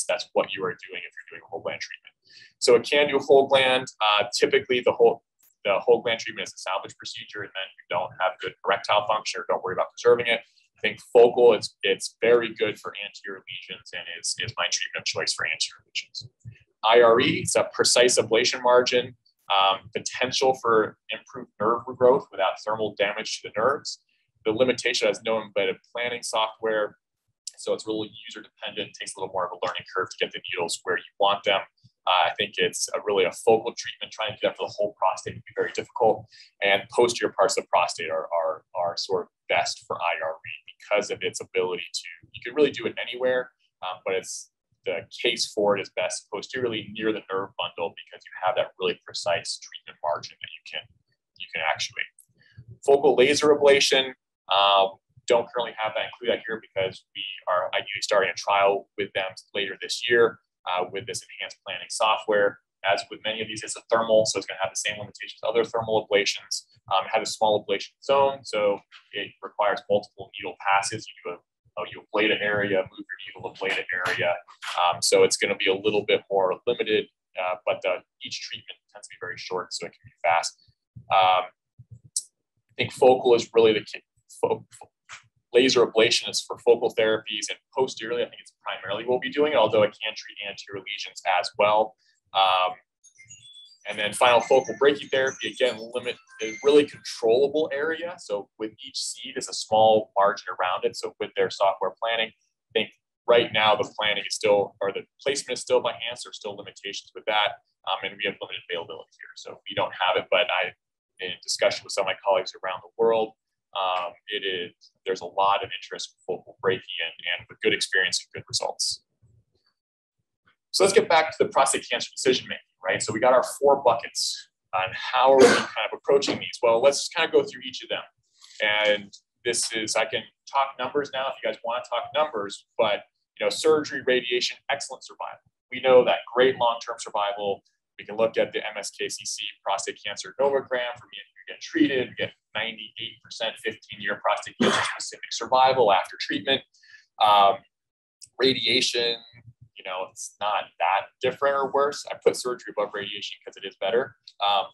that's what you are doing if you're doing whole gland treatment. So it can do whole gland. Typically, the whole gland treatment is a salvage procedure, and then you don't have good erectile function or don't worry about preserving it. I think focal, it's very good for anterior lesions and is my treatment of choice for anterior lesions. IRE, it's a precise ablation margin, potential for improved nerve regrowth without thermal damage to the nerves. The limitation has no embedded planning software, so it's really user dependent. It takes a little more of a learning curve to get the needles where you want them. I think it's really a focal treatment. Trying to do that for the whole prostate would be very difficult. And posterior parts of the prostate are sort of best for IRE because of its ability to, you can really do it anywhere, but the case for it is best posteriorly near the nerve bundle because you have that really precise treatment margin that you can actuate. Focal laser ablation, don't currently include that here because we are ideally starting a trial with them later this year with this enhanced planning software. As with many of these, it's a thermal, so it's going to have the same limitations as other thermal ablations. It has a small ablation zone, so it requires multiple needle passes. You ablate an area, move your needle, ablate an area. So it's going to be a little bit more limited, but each treatment tends to be very short, so it can be fast. I think focal is really the key. Laser ablation is for focal therapies, and posteriorly, I think it's primarily what we'll be doing, although it can treat anterior lesions as well. And then final focal brachytherapy, again, limit a really controllable area. So with each seed is a small margin around it. So with their software planning, I think right now the planning is still, or the placement is still by hand. So there's still limitations with that. And we have limited availability here. So we don't have it, but in discussion with some of my colleagues around the world, there's a lot of interest in focal brachy and with good experience and good results. So let's get back to the prostate cancer decision making, right? So we got our 4 buckets on how are we kind of approaching these. Well, let's kind of go through each of them. And I can talk numbers now if you guys want to talk numbers, but surgery, radiation, excellent survival. We know that great long-term survival. We can look at the MSKCC prostate cancer nomogram for me and you get treated, you get 98% 15-year prostate cancer specific survival after treatment. Radiation, it's not that different or worse. I put surgery above radiation because it is better,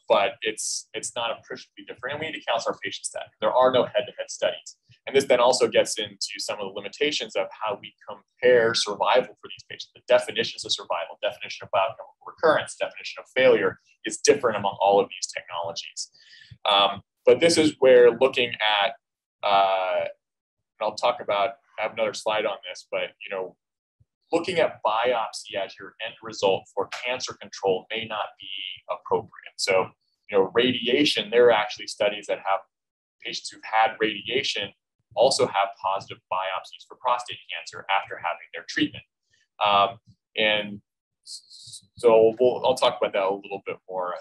but it's not appreciably different. And we need to counsel our patients that. There are no head-to-head studies. And this then also gets into some of the limitations of how we compare survival for these patients. The definitions of survival, definition of biochemical recurrence, definition of failure is different among all of these technologies. But this is where looking at, and I'll talk about, I have another slide on this, but looking at biopsy as your end result for cancer control may not be appropriate. So, radiation, there are actually studies that have patients who've had radiation also have positive biopsies for prostate cancer after having their treatment. And so I'll talk about that a little bit more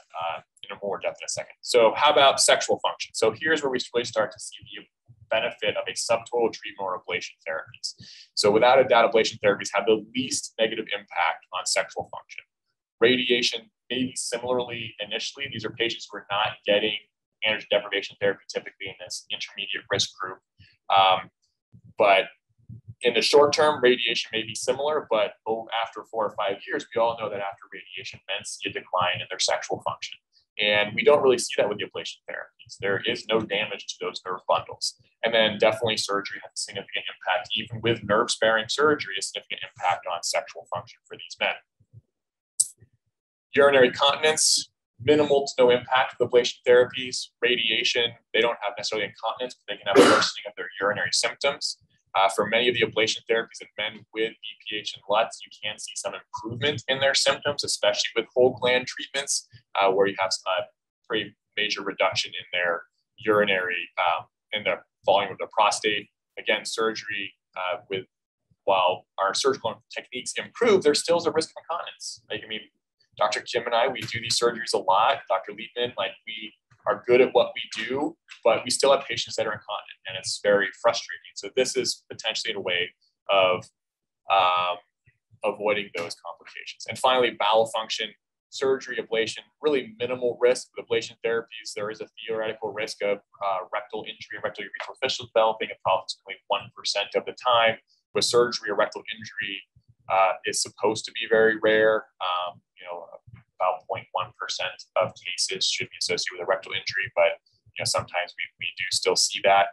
in a more depth in a second. So how about sexual function? So here's where we really start to see the benefit of a subtotal treatment or ablation therapies. So without a doubt, ablation therapies have the least negative impact on sexual function. Radiation, maybe similarly initially, these are patients who are not getting androgen deprivation therapy typically in this intermediate risk group. But in the short term, radiation may be similar, but after 4 or 5 years, we all know that after radiation, men see a decline in their sexual function. And we don't really see that with the ablation therapies. There is no damage to those nerve bundles. And then definitely surgery has a significant impact, even with nerve-sparing surgery, a significant impact on sexual function for these men. Urinary continence, minimal to no impact with ablation therapies. Radiation, they don't have necessarily incontinence, but they can have a worsening of their urinary symptoms. For many of the ablation therapies in men with BPH and LUTs, you can see some improvement in their symptoms, especially with whole gland treatments, where you have a pretty major reduction in their urinary, in the volume of the prostate. Again, surgery while our surgical techniques improve, there still is a risk of incontinence. Dr. Kim and I, we do these surgeries a lot. Dr. Liebman, are good at what we do, but we still have patients that are incontinent, and it's very frustrating. So this is potentially a way of avoiding those complications. And finally, bowel function, surgery, ablation, really minimal risk with ablation therapies. There is a theoretical risk of rectal injury and rectal urethral fistula developing approximately 1% of the time. With surgery, a rectal injury is supposed to be very rare. About 0.1% of cases should be associated with a rectal injury, but sometimes we do still see that.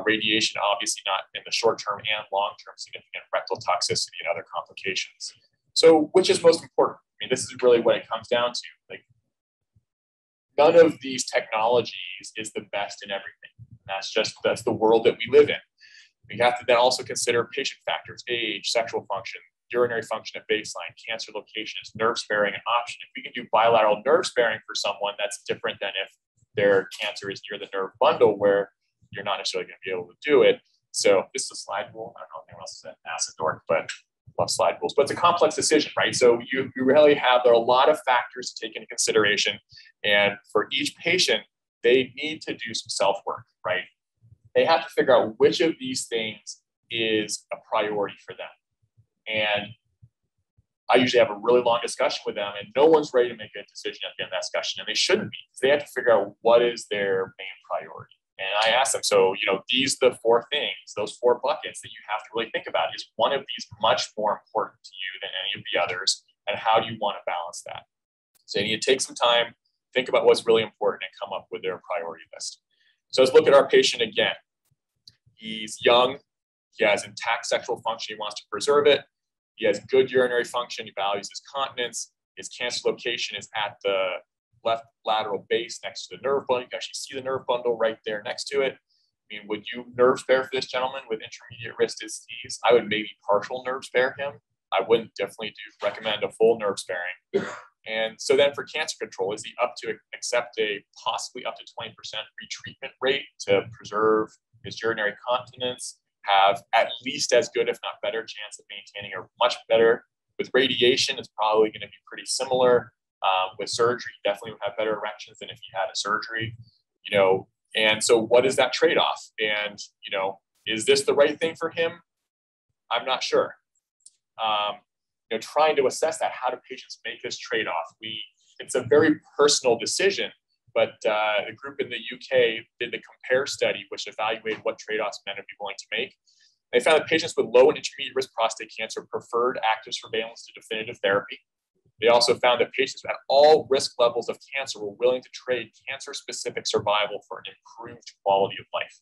Radiation, obviously not in the short term and long term, significant rectal toxicity and other complications. So which is most important? I mean, this is really what it comes down to. Like, none of these technologies is the best in everything. That's the world that we live in. We have to then also consider patient factors, age, sexual function, urinary function at baseline, cancer location. Is nerve sparing an option? If we can do bilateral nerve sparing for someone, that's different than if their cancer is near the nerve bundle, where you're not necessarily going to be able to do it. So this is a slide rule. I don't know if anyone else is an acid dork, but love slide rules. But it's a complex decision, right? So you really there are a lot of factors to take into consideration. And for each patient, they need to do some self-work, right? They have to figure out which of these things is a priority for them. And I usually have a really long discussion with them, and no one's ready to make a decision at the end of that discussion, and they shouldn't be. They have to figure out what is their main priority. And I ask them, so, these are the 4 things, those 4 buckets that you have to really think about. Is one of these much more important to you than any of the others? And how do you want to balance that? So you need to take some time, think about what's really important, and come up with their priority list. So let's look at our patient again. He's young. He has intact sexual function. He wants to preserve it. He has good urinary function. He values his continence. His cancer location is at the left lateral base next to the nerve bundle. You can actually see the nerve bundle right there next to it. I mean, would you nerve spare for this gentleman with intermediate risk disease? I would maybe partial nerve spare him. I wouldn't definitely recommend a full nerve sparing. And so then for cancer control, is he up to accept a possibly up to 20% retreatment rate to preserve his urinary continence, have at least as good, if not better, chance of maintaining or much better? With radiation, it's probably going to be pretty similar. With surgery, you definitely would have better erections than if you had a surgery, and so what is that trade-off? And, is this the right thing for him? I'm not sure. Trying to assess that, how do patients make this trade-off? It's a very personal decision, but the group in the UK did the COMPARE study, which evaluated what trade-offs men would be willing to make. They found that patients with low and intermediate risk prostate cancer preferred active surveillance to definitive therapy. They also found that patients at all risk levels of cancer were willing to trade cancer-specific survival for an improved quality of life.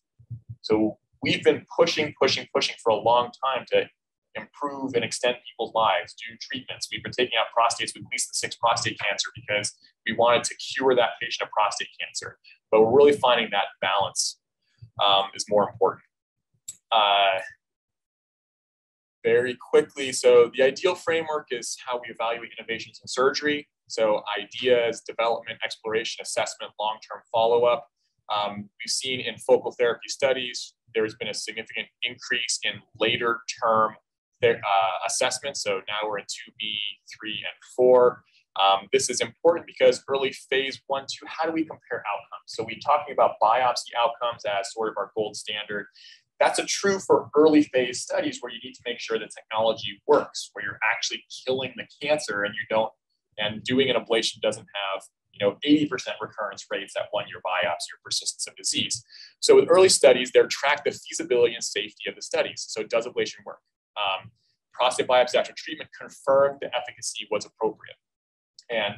So we've been pushing for a long time to improve and extend people's lives, do treatments. We've been taking out prostates with Gleason 6 prostate cancer because we wanted to cure that patient of prostate cancer. But we're really finding that balance is more important. Very quickly, so the ideal framework is how we evaluate innovations in surgery. So ideas, development, exploration, assessment, long-term follow-up. We've seen in focal therapy studies, there's been a significant increase in later term assessments. So now we're in 2B, 3, and 4. This is important because early phase 1, 2, how do we compare outcomes? So we're talking about biopsy outcomes as sort of our gold standard. That's true for early phase studies where you need to make sure the technology works, where you're actually killing the cancer and doing an ablation doesn't have 80% recurrence rates at 1-year biopsy or persistence of disease. So with early studies, they're tracked the feasibility and safety of the studies. So does ablation work? Prostate biopsy after treatment confirmed the efficacy was appropriate. And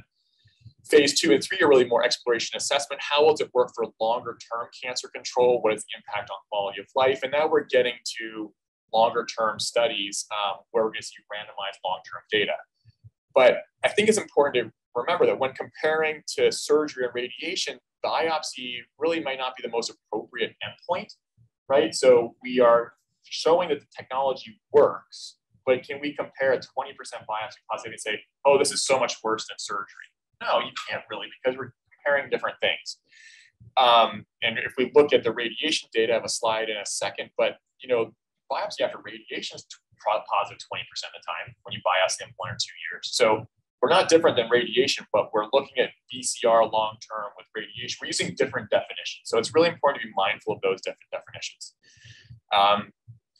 phase 2 and 3 are really more exploration assessment. How will it work for longer term cancer control? What is the impact on quality of life? And now we're getting to longer term studies where we're going to see randomized long-term data. But I think it's important to remember that when comparing to surgery and radiation, biopsy really might not be the most appropriate endpoint, right? So we are showing that the technology works, but can we compare a 20% biopsy positivity and say, oh, this is so much worse than surgery? No, you can't really, because we're comparing different things. And if we look at the radiation data, I have a slide in a second, but biopsy after radiation is positive 20% of the time when you biopsy in 1 or 2 years. So we're not different than radiation, but we're looking at BCR long-term with radiation. We're using different definitions. So it's really important to be mindful of those different definitions.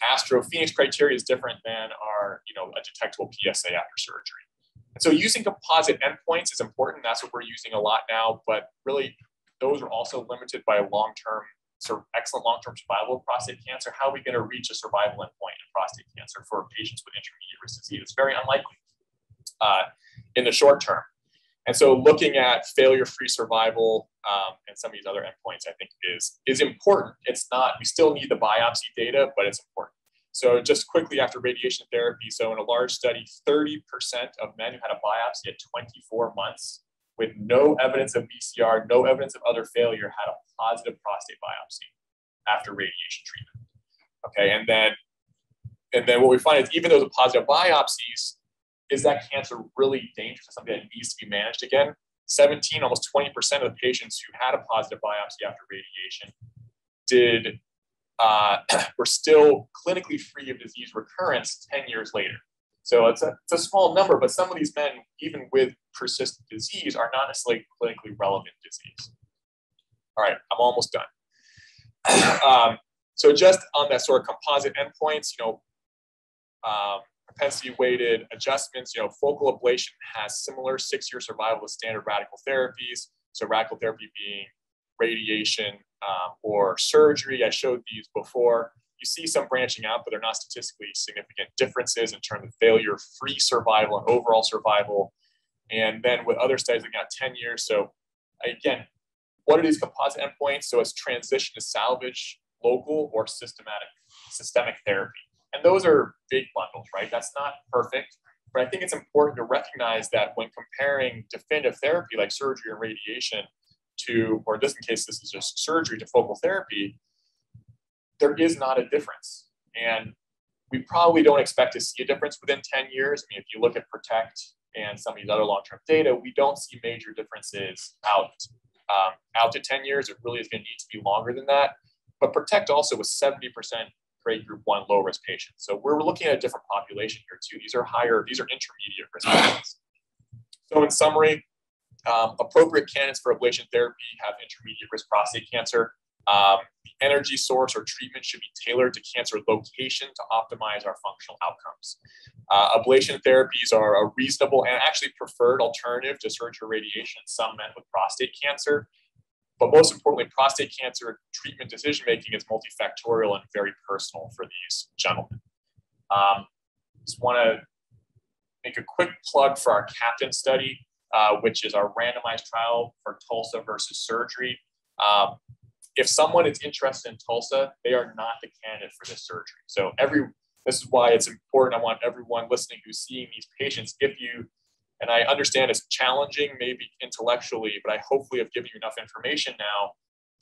Astro-Phoenix criteria is different than our, a detectable PSA after surgery. And so using composite endpoints is important. That's what we're using a lot now, but really those are also limited by excellent long-term survival of prostate cancer. How are we going to reach a survival endpoint in prostate cancer for patients with intermediate risk disease? It's very unlikely in the short term. And so looking at failure-free survival and some of these other endpoints, I think is important. It's not, we still need the biopsy data, but it's important. So just quickly after radiation therapy, so in a large study, 30% of men who had a biopsy at 24 months with no evidence of BCR, no evidence of other failure, had a positive prostate biopsy after radiation treatment. Okay, and then what we find is even though the positive biopsies, is that cancer really dangerous? Is something that needs to be managed again? 17, almost 20% of the patients who had a positive biopsy after radiation were still clinically free of disease recurrence 10 years later. So it's a small number, but some of these men, even with persistent disease, are not necessarily clinically relevant disease. All right, I'm almost done. So just on that sort of composite endpoints, propensity weighted adjustments, focal ablation has similar 6-year survival with standard radical therapies. So radical therapy being radiation or surgery. I showed these before. You see some branching out, but they're not statistically significant differences in terms of failure-free survival and overall survival. And then with other studies looking at 10 years. So again, what are these composite endpoints? So it's transition to salvage, local, or systemic therapy. And those are big bundles, right? That's not perfect, but I think it's important to recognize that when comparing definitive therapy like surgery and radiation to, or in this case, this is just surgery to focal therapy, there is not a difference. And we probably don't expect to see a difference within 10 years. I mean, if you look at PROTECT and some of these other long-term data, we don't see major differences out to 10 years. It really is going to need to be longer than that. But PROTECT also was 70% grade group 1 low risk patients. So we're looking at a different population here too. These are intermediate risk patients. So in summary, appropriate candidates for ablation therapy have intermediate risk prostate cancer. The energy source or treatment should be tailored to cancer location to optimize our functional outcomes. Ablation therapies are a reasonable and actually preferred alternative to surgery or radiation in some men with prostate cancer. But most importantly, prostate cancer treatment decision-making is multifactorial and very personal for these gentlemen. Just want to make a quick plug for our CAPTAIN study, which is our randomized trial for TULSA versus surgery. If someone is interested in TULSA, they are not the candidate for this surgery. So this is why it's important. I want everyone listening who's seeing these patients, and I understand it's challenging maybe intellectually, but I hopefully have given you enough information now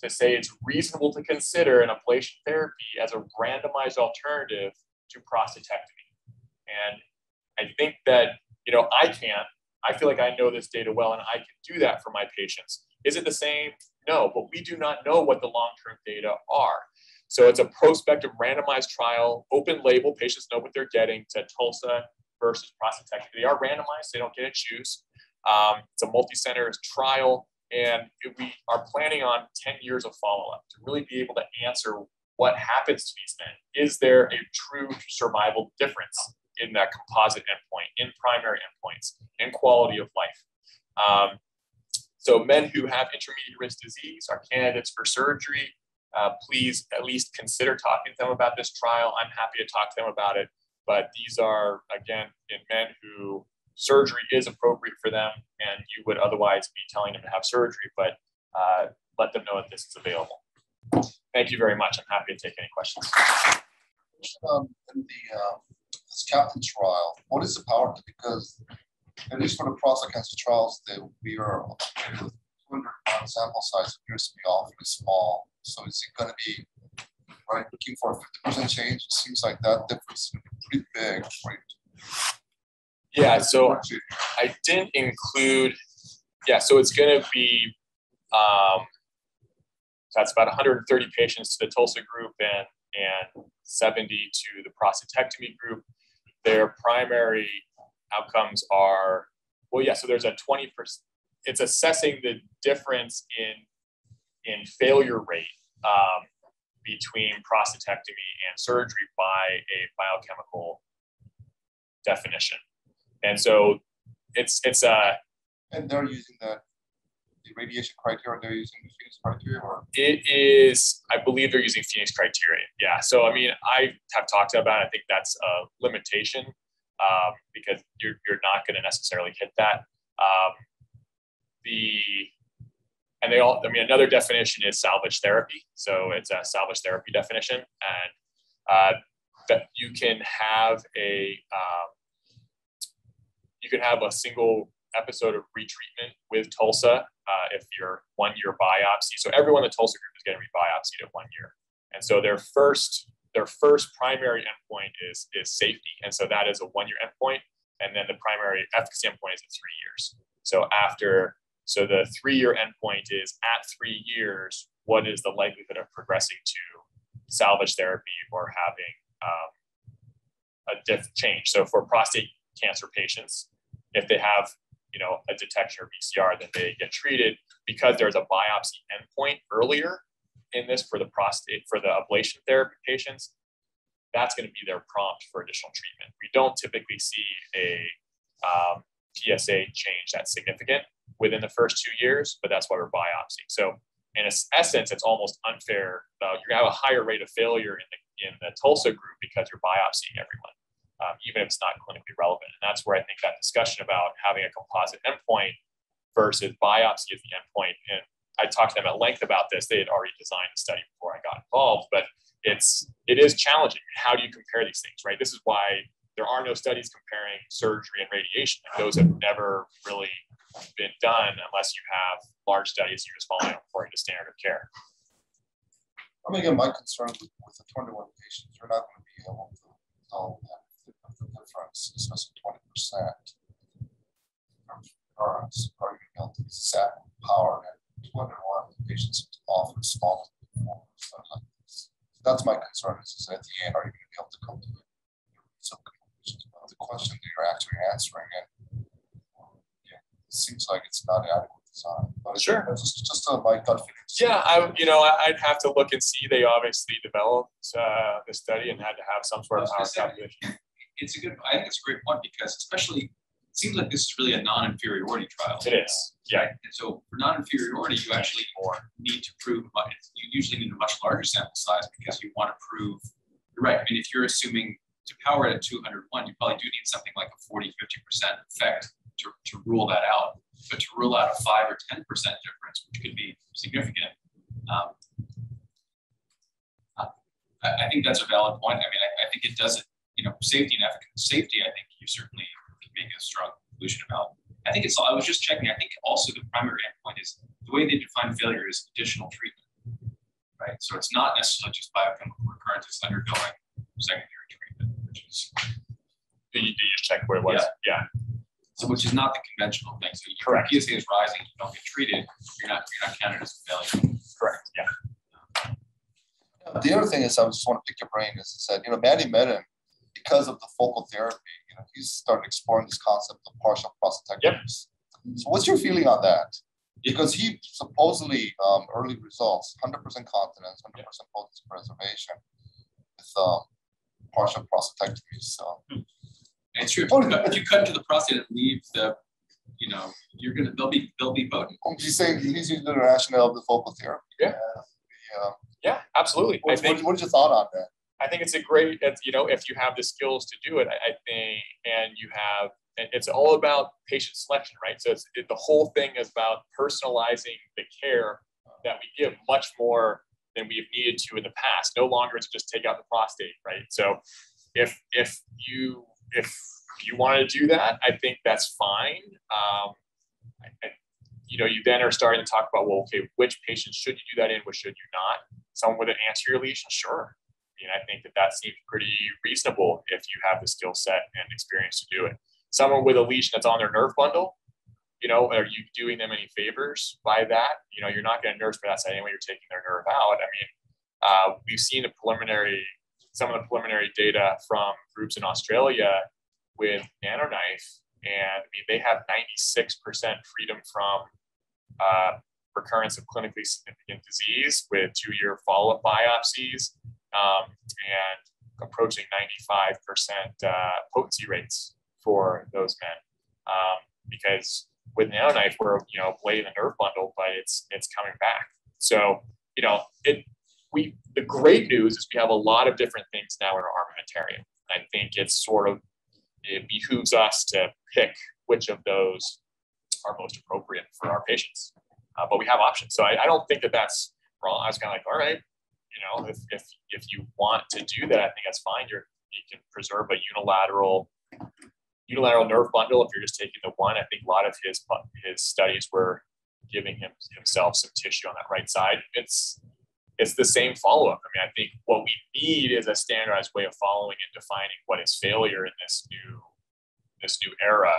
to say it's reasonable to consider an ablation therapy as a randomized alternative to prostatectomy. And I think that, I feel like I know this data well and I can do that for my patients. Is it the same? No, but we do not know what the long-term data are. So it's a prospective randomized trial, open label, patients know what they're getting to TULSA versus prostatectomy. They are randomized, they don't get to choose. It's a multi-center trial, and we are planning on 10 years of follow-up to really be able to answer what happens to these men. Is there a true survival difference in that composite endpoint, in primary endpoints, in quality of life? So men who have intermediate risk disease are candidates for surgery. Please at least consider talking to them about this trial. I'm happy to talk to them about it. But these are, again, in men who surgery is appropriate for them, and you would otherwise be telling them to have surgery, but let them know that this is available. Thank you very much. I'm happy to take any questions. In this CAPTAIN trial, what is the power? Because at least for the prostate cancer trials that we are with 200 sample size appears to be awfully small. So is it going to be looking for a 50% change? It seems like that difference is pretty big. Right? Yeah, so I didn't include, so it's going to be, that's about 130 patients to the TULSA group and 70 to the prostatectomy group. Their primary outcomes are Well, yeah, so there's a 20%, it's assessing the difference in failure rate between prostatectomy and surgery by a biochemical definition. And so it's and they're using the radiation criteria, they're using the Phoenix criteria, or? It is, I believe they're using Phoenix criteria. Yeah. So, I mean, I have talked about it. I think that's a limitation because you're not going to necessarily hit that. Another definition is salvage therapy. So it's a salvage therapy definition. And that you can have a single episode of retreatment with TULSA if you're 1 year biopsy. So everyone in the TULSA group is getting re-biopsied at 1 year. And so their first primary endpoint is safety. And so that is a 1 year endpoint. And then the primary efficacy endpoint is at 3 years. So the 3 year endpoint is at 3 years, what is the likelihood of progressing to salvage therapy or having a diff change? So for prostate cancer patients, if they have a detection or PCR, then they get treated because there's a biopsy endpoint earlier in this for the ablation therapy patients. That's going to be their prompt for additional treatment. We don't typically see a PSA change that's significant within the first 2 years, but that's why we're biopsying. So in essence, it's almost unfair. You have a higher rate of failure in the TULSA group because you're biopsying everyone, even if it's not clinically relevant. And that's where I think that discussion about having a composite endpoint versus biopsy as the endpoint. And I talked to them at length about this. They had already designed the study before I got involved, but it is challenging. How do you compare these things, right? This is why there are no studies comparing surgery and radiation. Like those have never really been done unless you have large studies you're just following according to standard of care. I mean, again, my concern with the 21 patients, you're not going to be able to tell the difference, especially 20%. Are you going to be able to exact power at 21 patients to offer small stuff like this? That's my concern. Is at the end, are you going to be able to come to some conclusions about the question that you're actually answering? And it seems like it's not adequate design. But sure. It's just my gut feeling. Yeah, I'd have to look and see. They obviously developed the study and had to have some sort of power calculation. I think it's a great point because especially it seems like this is really a non-inferiority trial. It is, yeah. Right? And so for non-inferiority, you actually need to prove, you usually need a much larger sample size because you want to prove, you're right. I mean, if you're assuming to power it at 201, you probably do need something like a 40-50% effect to rule that out. But to rule out a 5 or 10% difference, which could be significant, I think that's a valid point. I mean, I think it doesn't, safety and efficacy. Safety, I think you certainly can make a strong conclusion about. I think I was just checking. I think also the primary endpoint is the way they define failure is additional treatment, right? So it's not necessarily just biochemical recurrence; it's undergoing secondary treatment, which is. Did you just check where it was? Yeah. So which is not the conventional thing. So correct. PSA is rising, you don't get treated, you're not counted as a failure. Correct. Yeah. The other thing is, I just want to pick your brain. Is that Manny met him because of the focal therapy. He's started exploring this concept of partial prostatectomies. Yep. So what's your feeling on that? Because he supposedly early results, 100% continence, 100% potency preservation with partial prostatectomies. So. And it's true. If you cut into the prostate and leave the, they'll be potent. He's saying he's using the rationale of the focal therapy. Yeah. Yeah, absolutely. What's your thought on that? I think it's a great, if you have the skills to do it, I think, and it's all about patient selection, right? So the whole thing is about personalizing the care that we give much more than we've needed to in the past. No longer to just take out the prostate, right? So if you want to do that, I think that's fine. You then are starting to talk about, well, okay, which patients should you do that in, which should you not? Someone with an anterior lesion, sure. I think that seems pretty reasonable if you have the skill set and experience to do it. Someone with a lesion that's on their nerve bundle, are you doing them any favors by that? You're not going to nurse for that side anyway. You're taking their nerve out. I mean, we've seen some of the preliminary data from groups in Australia with NanoKnife And I mean, they have 96% freedom from recurrence of clinically significant disease with 2-year follow-up biopsies, and approaching 95% potency rates for those men. Because with nanoknife, we're ablating the nerve bundle, but it's coming back. So the great news is we have a lot of different things now in our armamentarium. I think it behooves us to pick which of those are most appropriate for our patients. But we have options. So I don't think that that's wrong. I was kind of like, all right, if you want to do that, I think that's fine. You can preserve a unilateral nerve bundle if you're just taking the one. I think a lot of his studies were giving himself some tissue on that right side. It's the same follow-up. I mean, I think what we need is a standardized way of following and defining what is failure in this new era.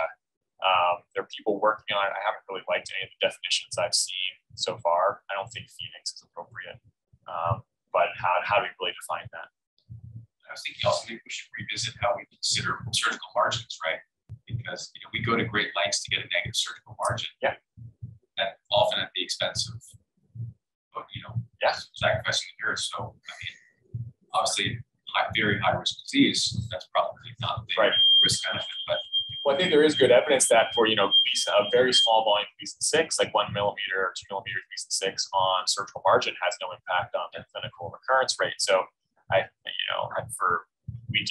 There are people working on it. I haven't really liked any of the definitions I've seen so far. I don't think Phoenix is appropriate. But how do we really define that? I was thinking also maybe we should revisit how we consider surgical margins, right? Because we go to great lengths to get a negative surgical margin. Yeah. And often at the expense of sacrificing the nerve. So I mean, obviously, very high risk disease. That's probably not the risk benefit, but. Well, I think there is good evidence that for a very small volume Gleason 6, like 1 millimeter or 2 millimeter Gleason 6 on surgical margin has no impact on the clinical recurrence rate. So we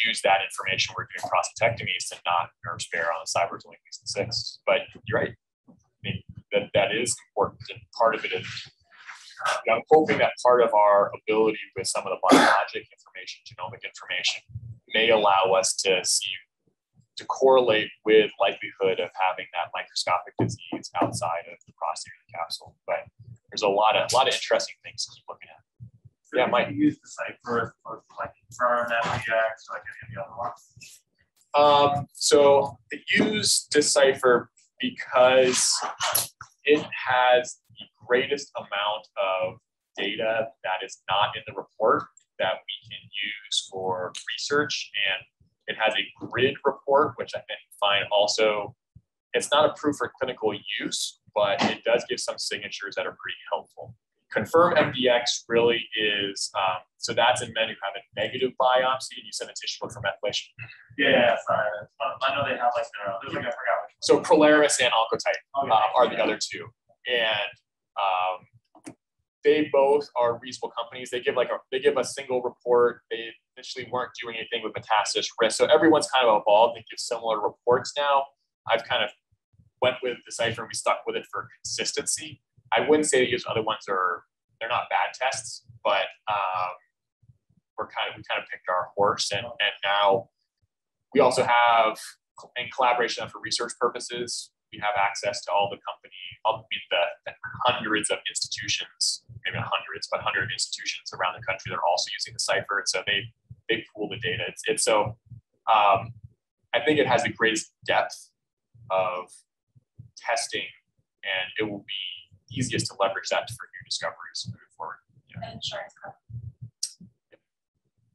use that information when we're doing prostatectomies to not nerve spare on the side where it's only Gleason 6. But you're right. I mean, that is important, and part of it is. I'm hoping that part of our ability with some of the biologic information, genomic information, may allow us to correlate with likelihood of having that microscopic disease outside of the prostate or the capsule. But there's a lot of interesting things to keep looking at. So Mike. You use Decipher as opposed to like Confirm, MDX, or like any of the other ones? So I use Decipher because it has the greatest amount of data that is not in the report that we can use for research, and it has a grid report, which I think find also, it's not approved for clinical use, but it does give some signatures that are pretty helpful. Confirm MDX really is, so that's in men who have a negative biopsy and you send a tissue from Ablation. Yeah, sorry. I know they have like there's like I forgot which. So Polaris and Oncotype are the other two. And they both are reasonable companies. They give a single report. They initially weren't doing anything with metastasis risk. So everyone's kind of evolved and gives similar reports now. I've kind of went with Decipher and we stuck with it for consistency. I wouldn't say that these other ones they're not bad tests, but we kind of picked our horse, and now we also have, in collaboration for research purposes, we have access to all the the hundreds of institutions, maybe not hundreds, but 100 institutions around the country that are also using Decipher. So they pool the data. I think it has the greatest depth of testing, and it will be easiest to leverage that for new discoveries moving forward. Yeah. And insurance cover.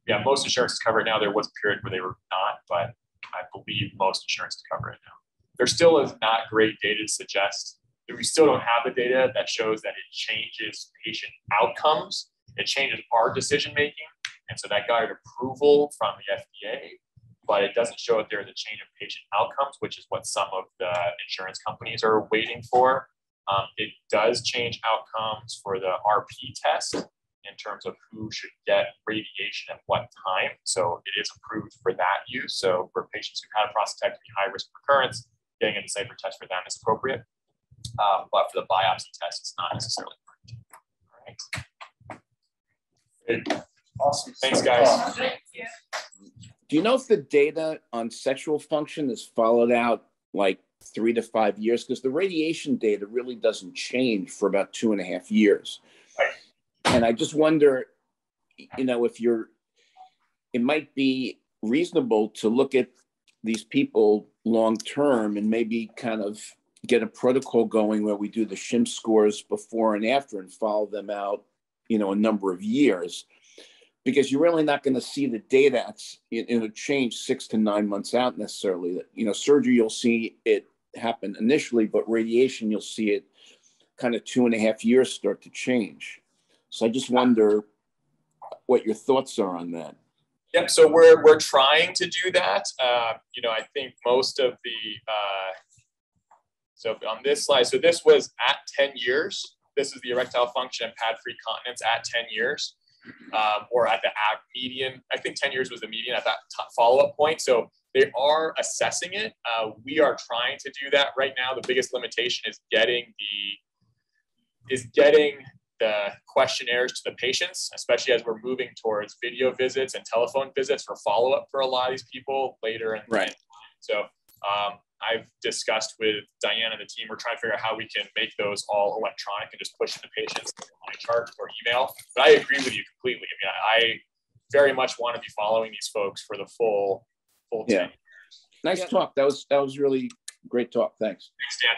Yeah, most insurances cover it now. There was a period where they were not, but I believe most insurances cover it now. There still is not great data to suggest that we still don't have the data that shows that it changes patient outcomes. It changes our decision making, and so that got approval from the FDA, but it doesn't show that there is a change in patient outcomes, which is what some of the insurance companies are waiting for. It does change outcomes for the RP test in terms of who should get radiation at what time. So it is approved for that use. So for patients who had a prostatectomy, high risk recurrence, getting a Decipher test for them is appropriate. But for the biopsy test, it's not necessarily approved. All right. Awesome. Thanks, guys. Thank you. Do you know if the data on sexual function is followed out like 3 to 5 years? Because the radiation data really doesn't change for about 2.5 years. Right. And I just wonder, if it might be reasonable to look at these people long term and maybe kind of get a protocol going where we do the shim scores before and after and follow them out, a number of years. because you're really not going to see the data change 6 to 9 months out necessarily. Surgery, you'll see it happen initially, but radiation, you'll see it kind of 2.5 years start to change. So I just wonder what your thoughts are on that. Yep. So we're trying to do that. I think most of the so on this slide, so this was at 10 years. This is the erectile function and pad-free continence at 10 years, or at the median. I think 10 years was the median at that follow-up point. So they are assessing it. We are trying to do that right now. The biggest limitation is getting the questionnaires to the patients, especially as we're moving towards video visits and telephone visits for follow-up for a lot of these people later in the time. So I've discussed with Diane and the team, we're trying to figure out how we can make those all electronic and just push into patients on a chart or email. But I agree with you completely. I mean, I very much want to be following these folks for the full 10 years. Nice talk. That was really great talk. Thanks. Thanks, Dan.